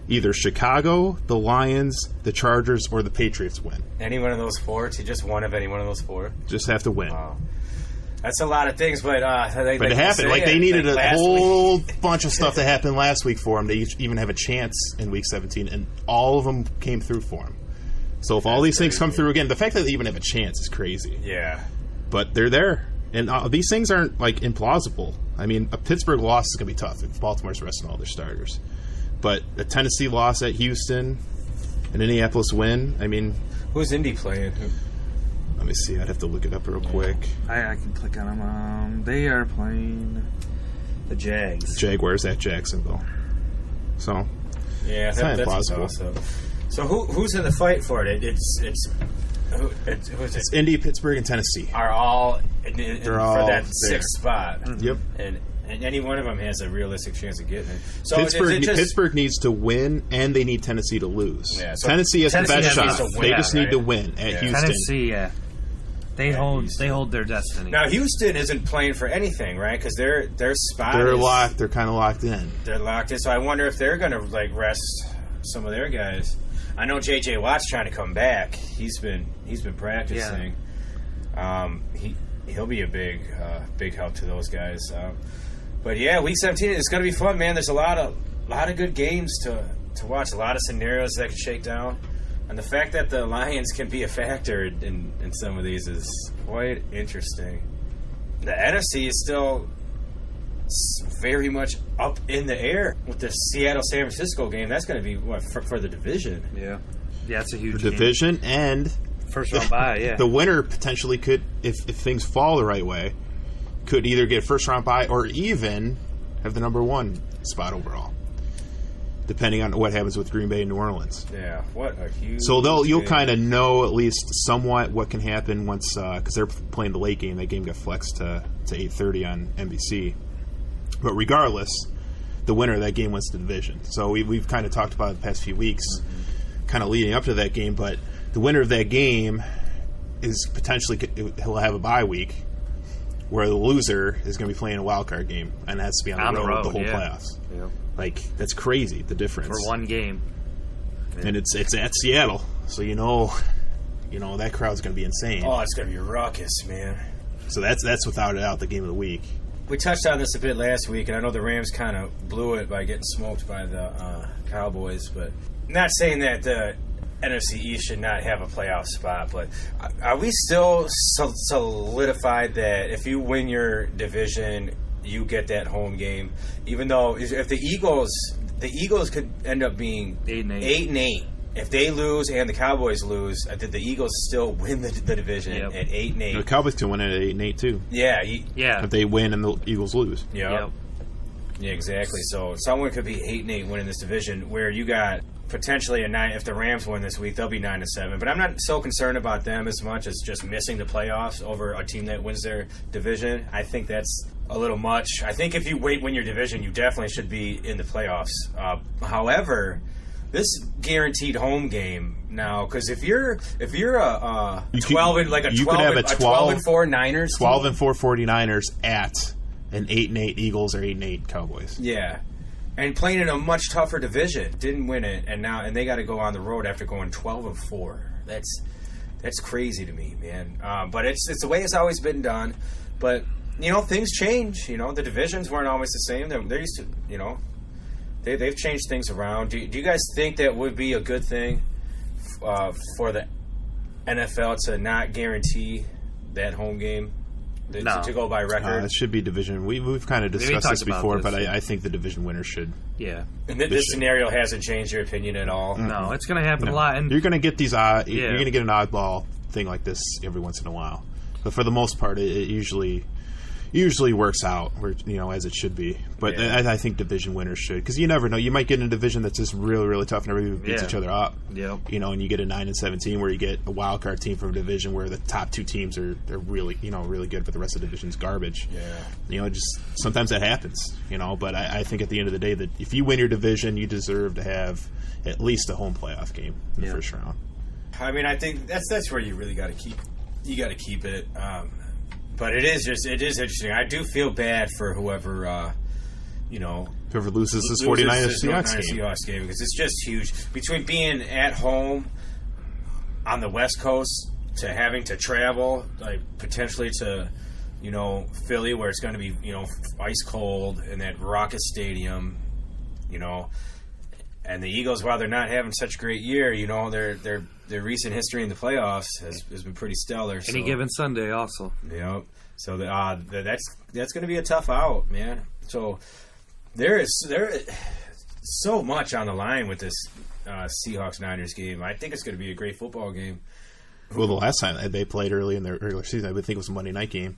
Speaker 3: either Chicago, the Lions, the Chargers, or the Patriots win.
Speaker 1: Any one of those four? To just one of any one of those four?
Speaker 3: Just have to win.
Speaker 1: Wow. That's a lot of things, but
Speaker 3: it happened. They needed a whole bunch of stuff to happen last week for them to even have a chance in Week 17, and all of them came through for them. So if all these things come through again, the fact that they even have a chance is crazy.
Speaker 1: Yeah.
Speaker 3: But they're there. And these things aren't, like, implausible. I mean, a Pittsburgh loss is going to be tough if Baltimore's resting all their starters. But a Tennessee loss at Houston, an Indianapolis win, I mean...
Speaker 1: Who's Indy playing?
Speaker 3: Let me see. I'd have to look it up real quick.
Speaker 2: I can click on them. They are playing the Jags.
Speaker 3: Jaguars at Jacksonville. So,
Speaker 1: yeah,
Speaker 3: that's
Speaker 1: plausible. So who's in the fight for it? It's
Speaker 3: Indy, Pittsburgh, and Tennessee.
Speaker 1: Are all
Speaker 3: They're
Speaker 1: for
Speaker 3: all
Speaker 1: that
Speaker 3: there.
Speaker 1: sixth spot.
Speaker 3: Mm-hmm. Yep.
Speaker 1: And any one of them has a realistic chance of getting it. So
Speaker 3: Pittsburgh needs to win, and they need Tennessee to lose.
Speaker 1: Yeah, so
Speaker 3: Tennessee has the best shot. They just need to
Speaker 1: right?
Speaker 3: win at Houston.
Speaker 2: Tennessee, yeah. They hold their destiny.
Speaker 1: Now Houston isn't playing for anything, right? Because their spot
Speaker 3: locked. They're kind of locked in.
Speaker 1: They're locked in. So I wonder if they're going to rest some of their guys. I know J.J. Watt's trying to come back. He's been practicing. Yeah. He'll be a big help to those guys. But yeah, Week 17 is going to be fun, man. There's a lot of good games to watch. A lot of scenarios that can shake down. And the fact that the Lions can be a factor in some of these is quite interesting. The NFC is still very much up in the air with the Seattle-San Francisco game. That's going to be for the division.
Speaker 2: Yeah, it's a huge
Speaker 3: division, and
Speaker 2: first round bye. Yeah,
Speaker 3: the winner potentially could, if things fall the right way, could either get first round bye or even have the number one spot overall, depending on what happens with Green Bay and New Orleans.
Speaker 1: Yeah, what a huge.
Speaker 3: So you'll kind of know at least somewhat what can happen once, because they're playing the late game. That game got flexed to 8:30 on NBC. But regardless, the winner of that game wins the division. So we've kind of talked about it the past few weeks, kind of leading up to that game. But the winner of that game is potentially he'll have a bye week, where the loser is going to be playing a wild card game and has to be on the road the whole playoffs.
Speaker 2: Yeah.
Speaker 3: Like, that's crazy, the difference
Speaker 2: For one game.
Speaker 3: And it's at Seattle, so you know that crowd's going to be insane.
Speaker 1: Oh, it's going to be ruckus, man.
Speaker 3: So that's without a doubt the game of the week.
Speaker 1: We touched on this a bit last week, and I know the Rams kind of blew it by getting smoked by the Cowboys, but not saying that the NFC East should not have a playoff spot, but are we still solidified that if you win your division, you get that home game? Even though if the Eagles could end up being 8-8. If they lose and the Cowboys lose, I think the Eagles still win the division at 8-8.
Speaker 3: The Cowboys can win at 8-8 too.
Speaker 1: Yeah.
Speaker 3: If they win and the Eagles lose.
Speaker 1: Yeah, exactly. So someone could be 8-8 winning this division, where you got potentially a 9. If the Rams win this week, they'll be 9-7. But I'm not so concerned about them as much as just missing the playoffs over a team that wins their division. I think that's a little much. I think if you win your division, you definitely should be in the playoffs. However, this guaranteed home game now, because if you're a 12 and 4 Niners,
Speaker 3: 12 and 4 49ers at an 8-8 Eagles or 8-8 Cowboys.
Speaker 1: Yeah. And playing in a much tougher division, didn't win it, and they got to go on the road after going 12 and 4. That's crazy to me, man. But it's the way it's always been done. But things change. The divisions weren't always the same. They're used to, they've changed things around. Do you guys think that would be a good thing for the NFL to not guarantee that home game? To go by record?
Speaker 3: It should be division. We've kind of discussed this before, but I think the division winner should.
Speaker 2: Yeah.
Speaker 1: And this scenario hasn't changed your opinion at all?
Speaker 2: No, it's going to happen a lot. And
Speaker 3: you're going to get these you're going to get an oddball thing like this every once in a while. But for the most part, it usually works out where as it should be. But I think division winners should, because you never know. You might get in a division that's just really, really tough and everybody beats each other up.
Speaker 2: Yep.
Speaker 3: And you get a 9-17 where you get a wild card team from a division where the top two teams are really really good, but the rest of the division's garbage.
Speaker 1: Yeah.
Speaker 3: Just sometimes that happens. But I think at the end of the day that if you win your division, you deserve to have at least a home playoff game in the first round.
Speaker 1: I mean, I think that's where you really got to keep. You got to keep it. But it is interesting. I do feel bad for whoever
Speaker 3: loses this 49ers Seahawks
Speaker 1: game, because it's just huge. Between being at home on the West Coast to having to travel, like potentially to Philly, where it's going to be ice cold in that Rocket Stadium, and the Eagles, while they're not having such a great year, their recent history in the playoffs has been pretty stellar.
Speaker 2: Any given Sunday, also.
Speaker 1: Yep. So that's going to be a tough out, man. So there is so much on the line with this Seahawks-Niners game. I think it's going to be a great football game.
Speaker 3: Well, the last time they played early in their regular season, I would think it was a Monday night game.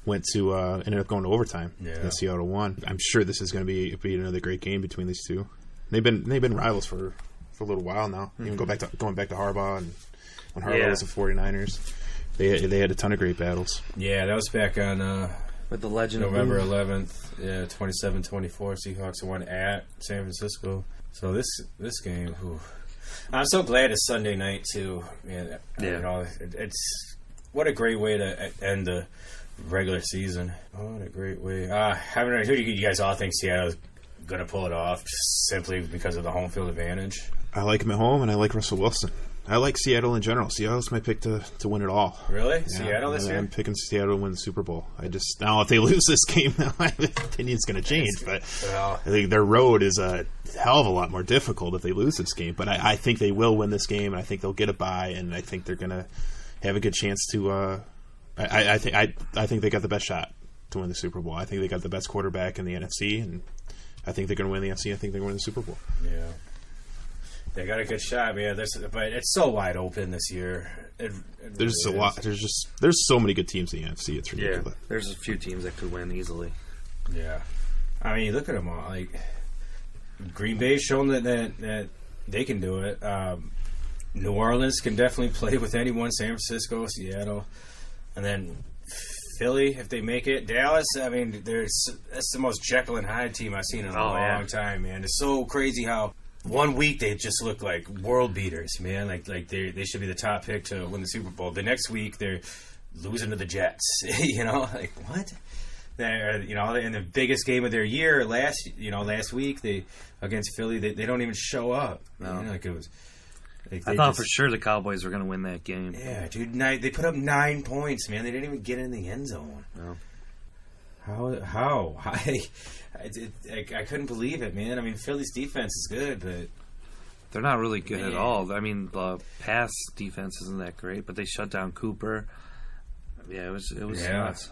Speaker 3: Ended up going to overtime. Yeah. And Seattle won. I'm sure this is going to be another great game between these two. They've been rivals for a little while now. Even going back to Harbaugh, and when Harbaugh was the 49ers, they had a ton of great battles.
Speaker 1: Yeah, that was back on
Speaker 2: with the legend
Speaker 1: November 11th. Yeah, 27-24. Seahawks won at San Francisco. So this game, whew. I'm so glad it's Sunday night too. Man, it's what a great way to end the regular season. What a great way. Who do you guys all think Seattle's going to pull it off simply because of the home field advantage?
Speaker 3: I like him at home, and I like Russell Wilson. I like Seattle in general. Seattle's my pick to win it all.
Speaker 1: Really?
Speaker 3: Yeah,
Speaker 1: Seattle this year?
Speaker 3: I'm picking Seattle to win the Super Bowl. Now if they lose this game, my opinion's going to change. But I think their road is a hell of a lot more difficult if they lose this game. But I think they will win this game, and I think they'll get a bye, and I think they're going to have a good chance to. I think they got the best shot to win the Super Bowl. I think they got the best quarterback in the NFC, and I think they're going to win the NFC. I think they're going to win the Super Bowl.
Speaker 1: Yeah. They got a good shot, man. But it's so wide open this year.
Speaker 3: There's a lot. There's so many good teams in the NFC. It's ridiculous.
Speaker 2: Yeah, there's a few teams that could win easily.
Speaker 1: Yeah, I mean, look at them all. Like Green Bay's shown that they can do it. New Orleans can definitely play with anyone. San Francisco, Seattle, and then Philly, if they make it. Dallas, I mean, that's the most Jekyll and Hyde team I've seen in a long time, man. It's so crazy how 1 week they just look like world beaters, man. Like they should be the top pick to win the Super Bowl. The next week they're losing to the Jets. Like what? They're, in the biggest game of their year last week they against Philly, they don't even show up.
Speaker 2: No.
Speaker 1: Like it was.
Speaker 2: I thought for sure the Cowboys were going to win that game.
Speaker 1: Yeah, dude. They put up 9 points, man. They didn't even get in the end zone.
Speaker 2: No.
Speaker 1: How? I couldn't believe it, man. I mean, Philly's defense is good, but
Speaker 2: they're not really good at all. I mean, the pass defense isn't that great, but they shut down Cooper. Yeah, it was nuts.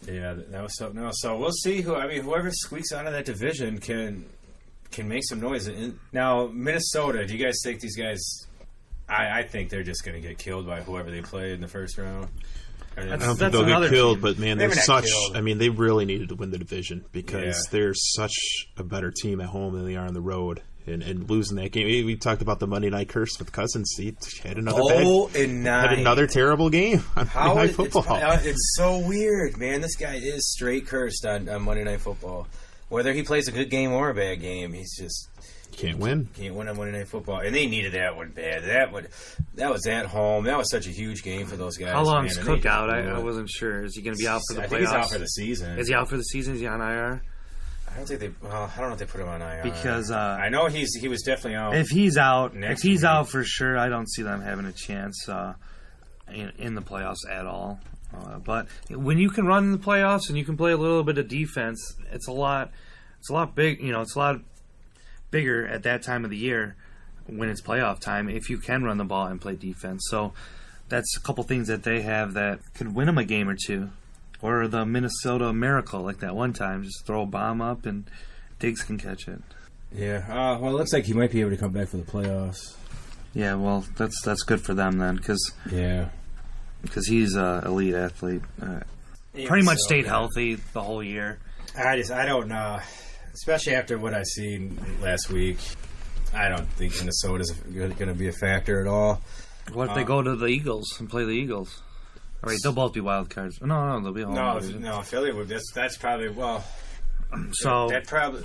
Speaker 1: Yeah, that was something else. So we'll see whoever squeaks out of that division can make some noise. Now, Minnesota, do you guys think these guys? I think they're just going to get killed by whoever they play in the first round.
Speaker 3: I don't think they'll get killed,
Speaker 2: team.
Speaker 3: But man, they're such. Killed. I mean, they really needed to win the division because they're such a better team at home than they are on the road. And losing that game, we talked about the Monday night curse with Cousins. He had another terrible game on Monday Night Football.
Speaker 1: It's so weird, man. This guy is straight cursed on Monday Night Football. Whether he plays a good game or a bad game, he's just
Speaker 3: can't win.
Speaker 1: Can't win on Monday Night Football, and they needed that one bad. That was at home. That was such a huge game for those guys.
Speaker 2: How long's Cook out? I wasn't sure. Is he going to be out for the playoffs?
Speaker 1: I think he's out for the season.
Speaker 2: Is he out for the season? Is he on IR?
Speaker 1: I don't know if they put him on IR
Speaker 2: because
Speaker 1: I know he was definitely out.
Speaker 2: If he's out for sure, I don't see them having a chance in the playoffs at all. But when you can run in the playoffs and you can play a little bit of defense, it's a lot big. It's a lot bigger at that time of the year when it's playoff time if you can run the ball and play defense. So that's a couple things that they have that could win them a game or two. Or the Minnesota Miracle, like that one time. Just throw a bomb up and Diggs can catch it.
Speaker 1: Yeah. Well, it looks like he might be able to come back for the playoffs.
Speaker 2: Yeah, well, that's good for them then. Because he's an elite athlete. Pretty much stayed healthy the whole year.
Speaker 1: I don't know. Especially after what I seen last week. I don't think Minnesota's going to be a factor at all.
Speaker 2: What if they go to the Eagles and play the Eagles? All right, they'll both be wild cards. No, they'll be home.
Speaker 1: No, Philly would. That's probably
Speaker 2: So
Speaker 1: that probably.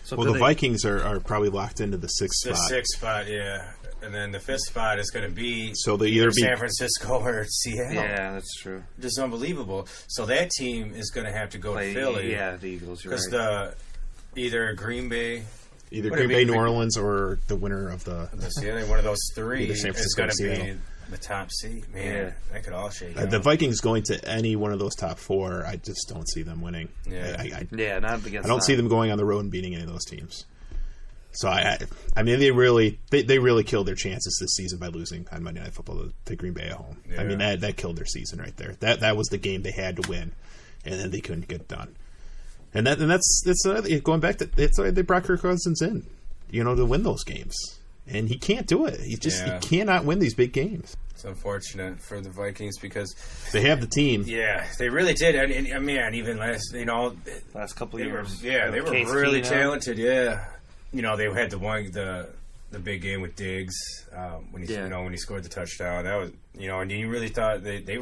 Speaker 3: The Vikings are probably locked into the sixth spot.
Speaker 1: The sixth spot, yeah, and then the fifth spot is going to be
Speaker 3: either
Speaker 1: San Francisco or Seattle.
Speaker 2: Yeah, that's true.
Speaker 1: Just unbelievable. So that team is going to have to go to Philly.
Speaker 2: Yeah, the Eagles.
Speaker 1: Because either Green Bay.
Speaker 3: Either Green Bay, New Orleans, or the winner of the
Speaker 1: one of those three
Speaker 3: is going to
Speaker 1: be the top seed. Man, that could all shake out.
Speaker 3: The Vikings going to any one of those top four, I just don't see them winning.
Speaker 1: Yeah,
Speaker 2: not against.
Speaker 3: I don't see them going on the road and beating any of those teams. So I mean, they really killed their chances this season by losing on Monday Night Football to Green Bay at home. Yeah. I mean, that killed their season right there. That was the game they had to win, and then they couldn't get it done. And that's going back to that's why they brought Kirk Cousins in, to win those games. And he can't do it. He cannot win these big games.
Speaker 1: It's unfortunate for the Vikings because
Speaker 3: they have the team.
Speaker 1: Yeah, they really did. And I mean, even
Speaker 2: last couple of years.
Speaker 1: They were really talented. Yeah, they had the big game with Diggs when he scored the touchdown. That was and you really thought they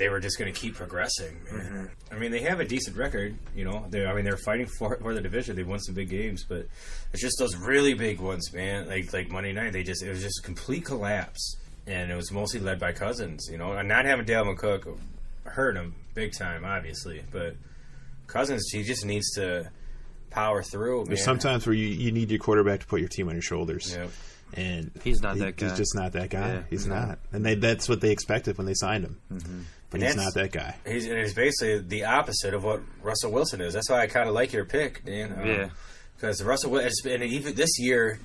Speaker 1: were just going to keep progressing. Man. Mm-hmm. I mean, they have a decent record. They're fighting for the division. They've won some big games, but it's just those really big ones, man. Like Monday night, it was just a complete collapse, and it was mostly led by Cousins. And not having Dalvin Cook hurt him big time, obviously, but Cousins, he just needs to power through. Man.
Speaker 3: There's sometimes where you need your quarterback to put your team on your shoulders.
Speaker 1: Yep.
Speaker 3: And
Speaker 2: he's not that guy.
Speaker 3: He's just not that guy.
Speaker 2: Yeah,
Speaker 3: he's not. And that's what they expected when they signed him.
Speaker 2: Mm-hmm.
Speaker 3: But he's not that guy.
Speaker 1: He's basically the opposite of what Russell Wilson is. That's why I kind of like your pick, Dan. Because Russell Wilson, and even this year,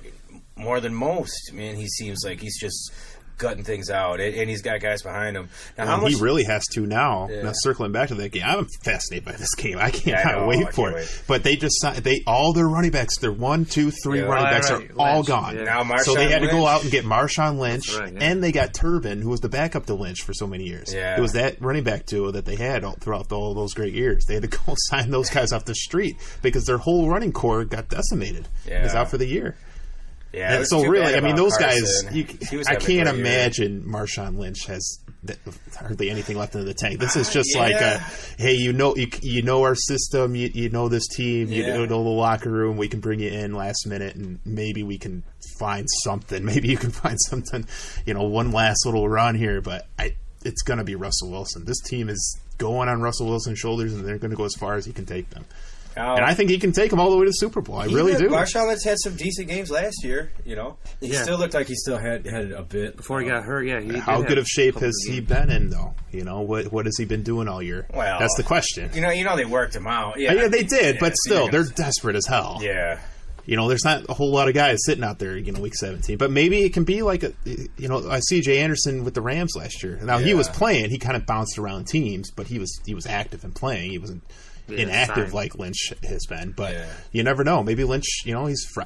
Speaker 1: more than most, man, he seems like he's just gutting things out, and he's got guys behind him. Now,
Speaker 3: he really has to now. Yeah. Now, circling back to that game, I'm fascinated by this game. I can't wait for it. But they just all their running backs, their 1, 2, 3 running backs are all gone.
Speaker 1: Yeah. Now
Speaker 3: so they had to go out and get Marshawn Lynch, and they got Turbin, who was the backup to Lynch for so many years.
Speaker 1: Yeah.
Speaker 3: It was that running back duo that they had throughout all those great years. They had to go sign those guys off the street because their whole running core got decimated. It was out for the year.
Speaker 1: Yeah,
Speaker 3: and so really, I mean, those guys,
Speaker 1: I
Speaker 3: I can't imagine Marshawn Lynch has hardly anything left in the tank. This is just like, hey, you know our system, you know this team, you know the locker room. We can bring you in last minute, and maybe we can find something. Maybe you can find something, one last little run here. But it's going to be Russell Wilson. This team is going on Russell Wilson's shoulders, and they're going to go as far as he can take them. And I think he can take them all the way to the Super Bowl. I really do.
Speaker 1: Marshawn Lynch had some decent games last year. He still looked like he still had a bit
Speaker 2: before he got hurt. Yeah,
Speaker 3: how good of shape has he been in though? What has he been doing all year?
Speaker 1: Well,
Speaker 3: that's the question.
Speaker 1: They worked him out.
Speaker 3: Yeah, they did, but still, they're desperate as hell.
Speaker 1: Yeah.
Speaker 3: There's not a whole lot of guys sitting out there, week 17. But maybe it can be like I see Jay Anderson with the Rams last year. Now he was playing; he kind of bounced around teams, but he was active and playing. He wasn't inactive like Lynch has been. But you never know. Maybe Lynch,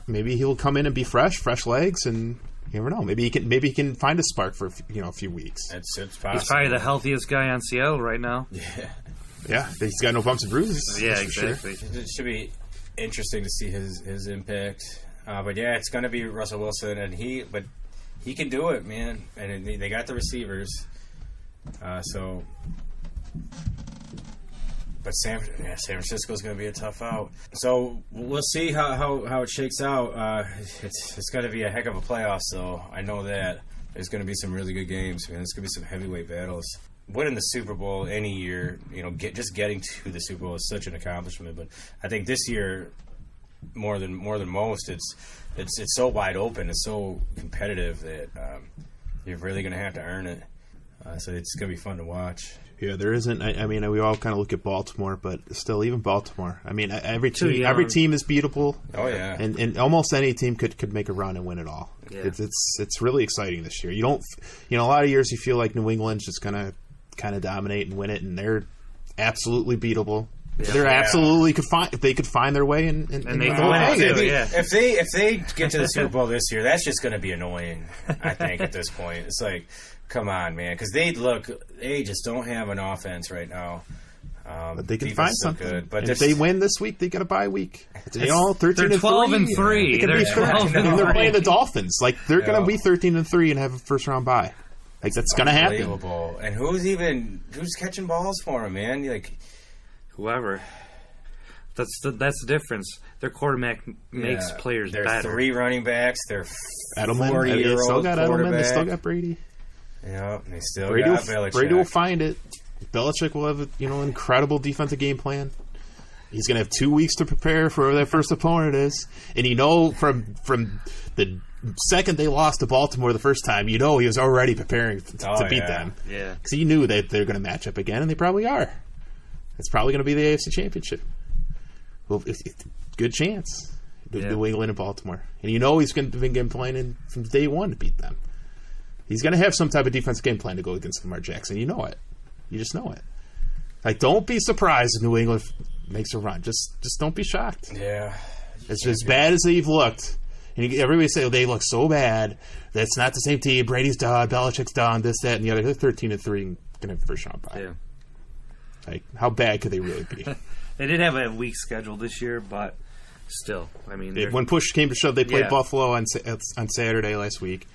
Speaker 3: maybe he'll come in and be fresh legs, and you never know. Maybe he can find a spark for a few weeks.
Speaker 1: It's possible.
Speaker 2: He's probably the healthiest guy on Seattle right now.
Speaker 3: Yeah, he's got no bumps and bruises.
Speaker 2: Yeah, exactly.
Speaker 1: Sure. It should be interesting to see his impact. But it's going to be Russell Wilson, and he can do it, man. And they got the receivers. But San Francisco's going to be a tough out. So we'll see how it shakes out. It's going to be a heck of a playoff, so I know that. There's going to be some really good games, man. There's going to be some heavyweight battles. Winning the Super Bowl any year, just getting to the Super Bowl is such an accomplishment. But I think this year, more than most, it's so wide open, it's so competitive that you're really going to have to earn it. So it's going to be fun to watch.
Speaker 3: Yeah, there isn't. I mean, we all kind of look at Baltimore, but still, even Baltimore. I mean, every team is beatable.
Speaker 1: Oh yeah,
Speaker 3: and almost any team could make a run and win it all.
Speaker 2: Yeah.
Speaker 3: It's really exciting this year. You don't, a lot of years you feel like New England's just gonna kind of dominate and win it, and they're absolutely beatable. Yeah. They're absolutely if they could find their way and
Speaker 2: they can win it too. Yeah.
Speaker 1: If they get to the Super Bowl this year, that's just going to be annoying. I think at this point, it's like, come on, man, because they just don't have an offense right now.
Speaker 3: But they can find something.
Speaker 1: Good, but
Speaker 3: if they win this week, they got a bye week. 13
Speaker 2: they're 12-3.
Speaker 3: They're
Speaker 2: 12 and 3.
Speaker 3: They're playing the Dolphins. Like they're going to be 13-3 and have a first round bye. Like that's going to happen.
Speaker 1: And who's catching balls for them, man? Like
Speaker 2: whoever. That's the difference. Their quarterback makes players better.
Speaker 1: There's 3 running backs. They're
Speaker 3: Edelman.
Speaker 1: 40-year-old
Speaker 3: They still got
Speaker 1: Edelman.
Speaker 3: They still got Brady.
Speaker 1: Yeah, they still
Speaker 3: Brady
Speaker 1: got Belichick.
Speaker 3: Brady will find it. Belichick will have an incredible defensive game plan. He's going to have 2 weeks to prepare for whoever their first opponent is. And from the second they lost to Baltimore the first time, he was already preparing to beat them.
Speaker 2: Yeah.
Speaker 3: Because he knew that they're going to match up again, and they probably are. It's probably going to be the AFC Championship. Well, good chance. New England and Baltimore. And he's going to be game planning from day one to beat them. He's going to have some type of defensive game plan to go against Lamar Jackson. You know it. You just know it. Like, don't be surprised if New England makes a run. Just don't be shocked.
Speaker 1: Yeah.
Speaker 3: It's as bad as they've looked. And everybody say, they look so bad. That's not the same team. Brady's done. Belichick's done. This, that, and the other. They're 13-3 and going to have the first round bye.
Speaker 2: Yeah.
Speaker 3: Like, how bad could they really be?
Speaker 2: They did have a weak schedule this year, but still, I mean,
Speaker 3: when push came to shove, they played Buffalo on Saturday last week,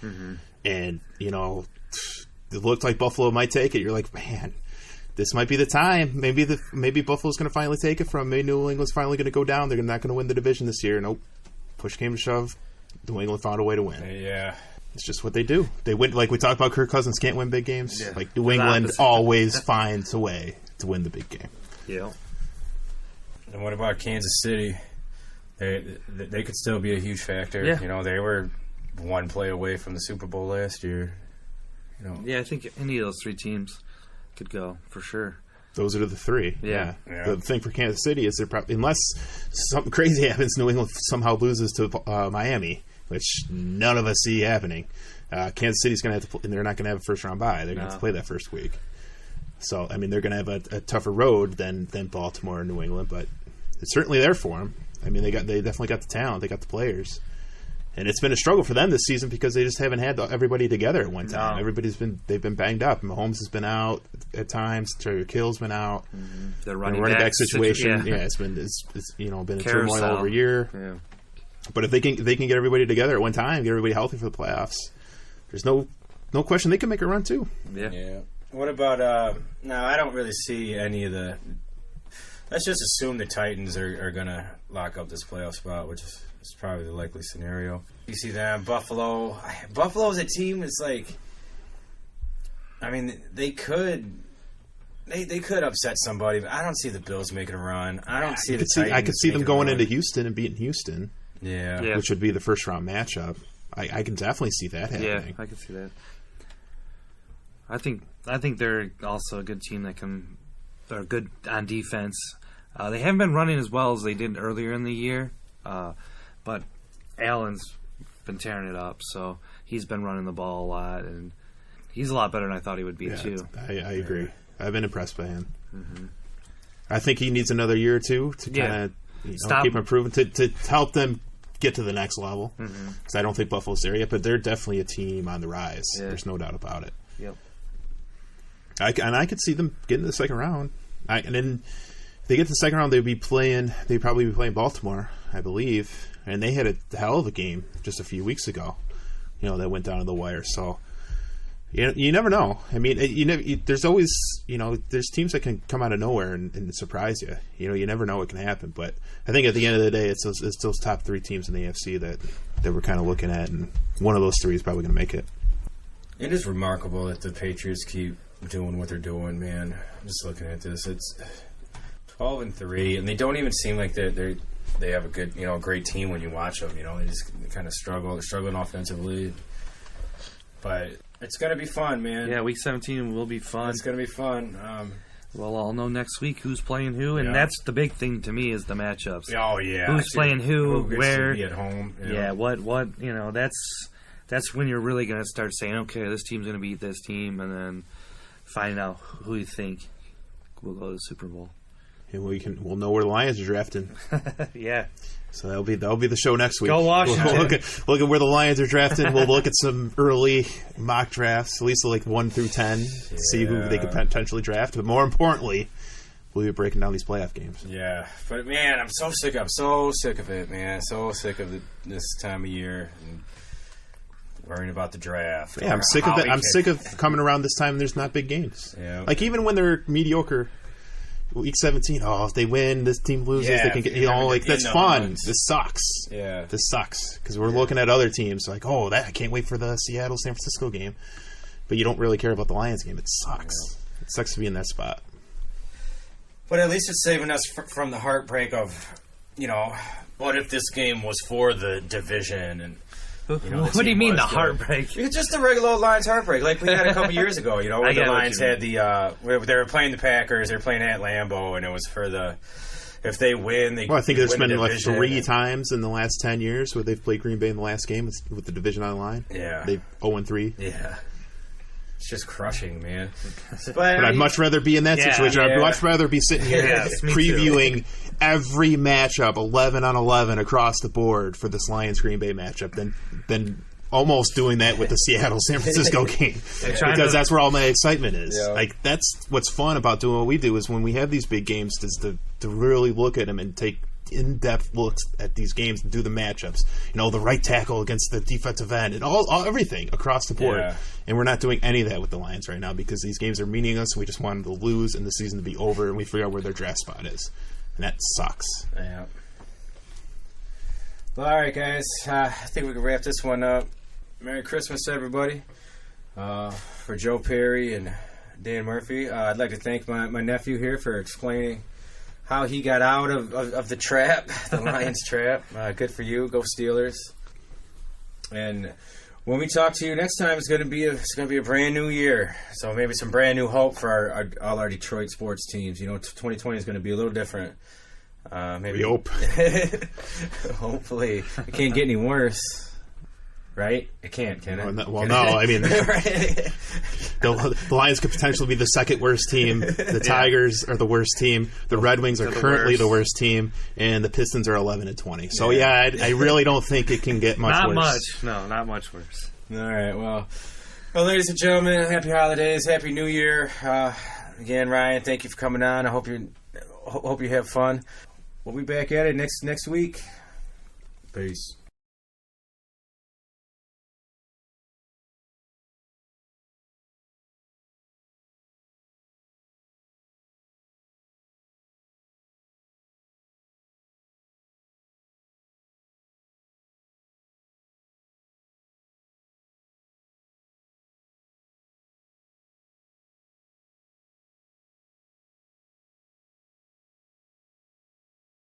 Speaker 3: and it looked like Buffalo might take it. You're like, man, this might be the time. Maybe Buffalo's going to finally take it from. Maybe New England's finally going to go down. They're not going to win the division this year. Nope. Push came to shove. New England found a way to win.
Speaker 1: Yeah.
Speaker 3: It's just what they do. They win, like we talked about. Kirk Cousins can't win big games.
Speaker 2: Yeah.
Speaker 3: Like New England always finds a way to win the big game.
Speaker 2: Yeah.
Speaker 1: And what about Kansas City? They could still be a huge factor.
Speaker 2: Yeah.
Speaker 1: They were one play away from the Super Bowl last year.
Speaker 2: Yeah, I think any of those 3 teams could go for sure.
Speaker 3: Those are the 3.
Speaker 2: Yeah.
Speaker 3: The thing for Kansas City is they're probably, unless something crazy happens, New England somehow loses to Miami, which none of us see happening. Kansas City's going to have to, and they're not going to have a first round bye. They're going to have to play that first week. So I mean, they're going to have a tougher road than Baltimore or New England, but it's certainly there for them. I mean, they definitely got the talent, they got the players. And it's been a struggle for them this season because they just haven't had everybody together at one time.
Speaker 2: No.
Speaker 3: They've been banged up. Mahomes has been out at times. Tyreek Hill's been out.
Speaker 2: The
Speaker 3: running back situation, it's been been a turmoil over a year.
Speaker 2: Yeah.
Speaker 3: But if they can get everybody together at one time, get everybody healthy for the playoffs, there's no question they can make a run too.
Speaker 2: Yeah.
Speaker 1: What about? No, I don't really see any of the. Let's just assume the Titans are gonna lock up this playoff spot, which is probably the likely scenario. You see them, Buffalo. Buffalo's a team that's like. I mean, they could upset somebody, but I don't see the Bills making a run. I don't see the Titans.
Speaker 3: I could see them going
Speaker 1: into
Speaker 3: Houston and beating Houston.
Speaker 1: Yeah,
Speaker 3: which would be the first round matchup. I can definitely see that happening.
Speaker 2: Yeah, I can see that. I think they're also a good team they're good on defense. They haven't been running as well as they did earlier in the year, but Allen's been tearing it up, so he's been running the ball a lot, and he's a lot better than I thought he would be, too.
Speaker 3: I agree. I've been impressed by him. Mm-hmm. I think he needs another year or two to kind of keep improving, to help them get to the next level. Because I don't think Buffalo's there yet, but they're definitely a team on the rise. Yeah. There's no doubt about it.
Speaker 2: Yep.
Speaker 3: I could see them getting to the second round. And then if they get to the second round, they'd probably be playing Baltimore, I believe. And they had a hell of a game just a few weeks ago, that went down to the wire. So you never know. I mean, there's always, there's teams that can come out of nowhere and surprise you. You never know what can happen. But I think at the end of the day, it's those top three teams in the AFC that we're kind of looking at, and one of those three is probably going to make it. It
Speaker 1: is remarkable that the Patriots keep doing what they're doing, man. I'm just looking at this. It's 12-3, and they don't even seem like they have a good, great team when you watch them. They just kind of struggle. They're struggling offensively, but it's gonna be fun, man.
Speaker 2: Yeah, week 17 will be fun.
Speaker 1: It's gonna be fun.
Speaker 2: Well, I'll know next week who's playing who, and that's the big thing to me is the matchups.
Speaker 1: Oh yeah,
Speaker 2: who's playing who, where?
Speaker 1: To be at home.
Speaker 2: Yeah, what? That's when you're really gonna start saying, okay, this team's gonna beat this team, and then find out who you think will go to the Super Bowl.
Speaker 3: And we'll know where the Lions are drafting.
Speaker 2: Yeah.
Speaker 3: So that'll be the show next week.
Speaker 2: Go Washington.
Speaker 3: We'll look at where the Lions are drafted. We'll look at some early mock drafts, at least like 1 through 10, see who they could potentially draft. But more importantly, we'll be breaking down these playoff games.
Speaker 1: Yeah, but man, I'm so sick of it, man. So sick of this time of year and worrying about the draft.
Speaker 3: Yeah, I'm sick of it. I'm sick of coming around this time and there's not big games.
Speaker 1: Yeah.
Speaker 3: Like even when they're mediocre. Week 17, if they win, this team loses, they can get, that's fun. This sucks.
Speaker 1: Yeah.
Speaker 3: This sucks. Because we're looking at other teams like, I can't wait for the Seattle-San Francisco game. But you don't really care about the Lions game. It sucks. Yeah. It sucks to be in that spot.
Speaker 1: But at least it's saving us from the heartbreak of, what if this game was for the division and...
Speaker 2: what do you mean the heartbreak?
Speaker 1: It's just a regular old Lions heartbreak, like we had a couple years ago. Where the Lions had where they were playing the Packers, they were playing at Lambeau, and it was for if they win, they.
Speaker 3: Well, I think there's been like 3 times in the last 10 years where they've played Green Bay in the last game with the division on the line.
Speaker 1: Yeah,
Speaker 3: they 0-3.
Speaker 1: Yeah. It's just crushing, man.
Speaker 3: But I'd much rather be in that situation. I'd much rather be sitting here previewing every matchup 11 on 11 across the board for this Lions-Green Bay matchup than almost doing that with the Seattle-San Francisco game. Because that's where all my excitement is. Yeah. Like, that's what's fun about doing what we do is when we have these big games is to really look at them and take in-depth looks at these games and do the matchups. The right tackle against the defensive end and everything across the board. Yeah. And we're not doing any of that with the Lions right now because these games are meaningless. We just want them to lose and the season to be over and we figure out where their draft spot is. And that sucks.
Speaker 1: Yeah. Well, all right, guys. I think we can wrap this one up. Merry Christmas, everybody. For Joe Perry and Dan Murphy, I'd like to thank my nephew here for explaining how he got out of the trap, the Lions trap. Good for you. Go Steelers. And when we talk to you next time, it's going to be a brand new year. So maybe some brand new hope for all our Detroit sports teams. 2020 is going to be a little different. Maybe
Speaker 3: we hope.
Speaker 1: Hopefully, it can't get any worse. Right? It can't, can it?
Speaker 3: Well, no. I mean, the Lions could potentially be the second worst team. The Tigers are the worst team. The Red Wings are currently the worst team, and the Pistons are 11-20. So I really don't think it can get much worse.
Speaker 2: Not much. No, not much worse.
Speaker 1: All right. Well, ladies and gentlemen, happy holidays, happy New Year. Again, Ryan, thank you for coming on. I hope you have fun. We'll be back at it next week. Peace.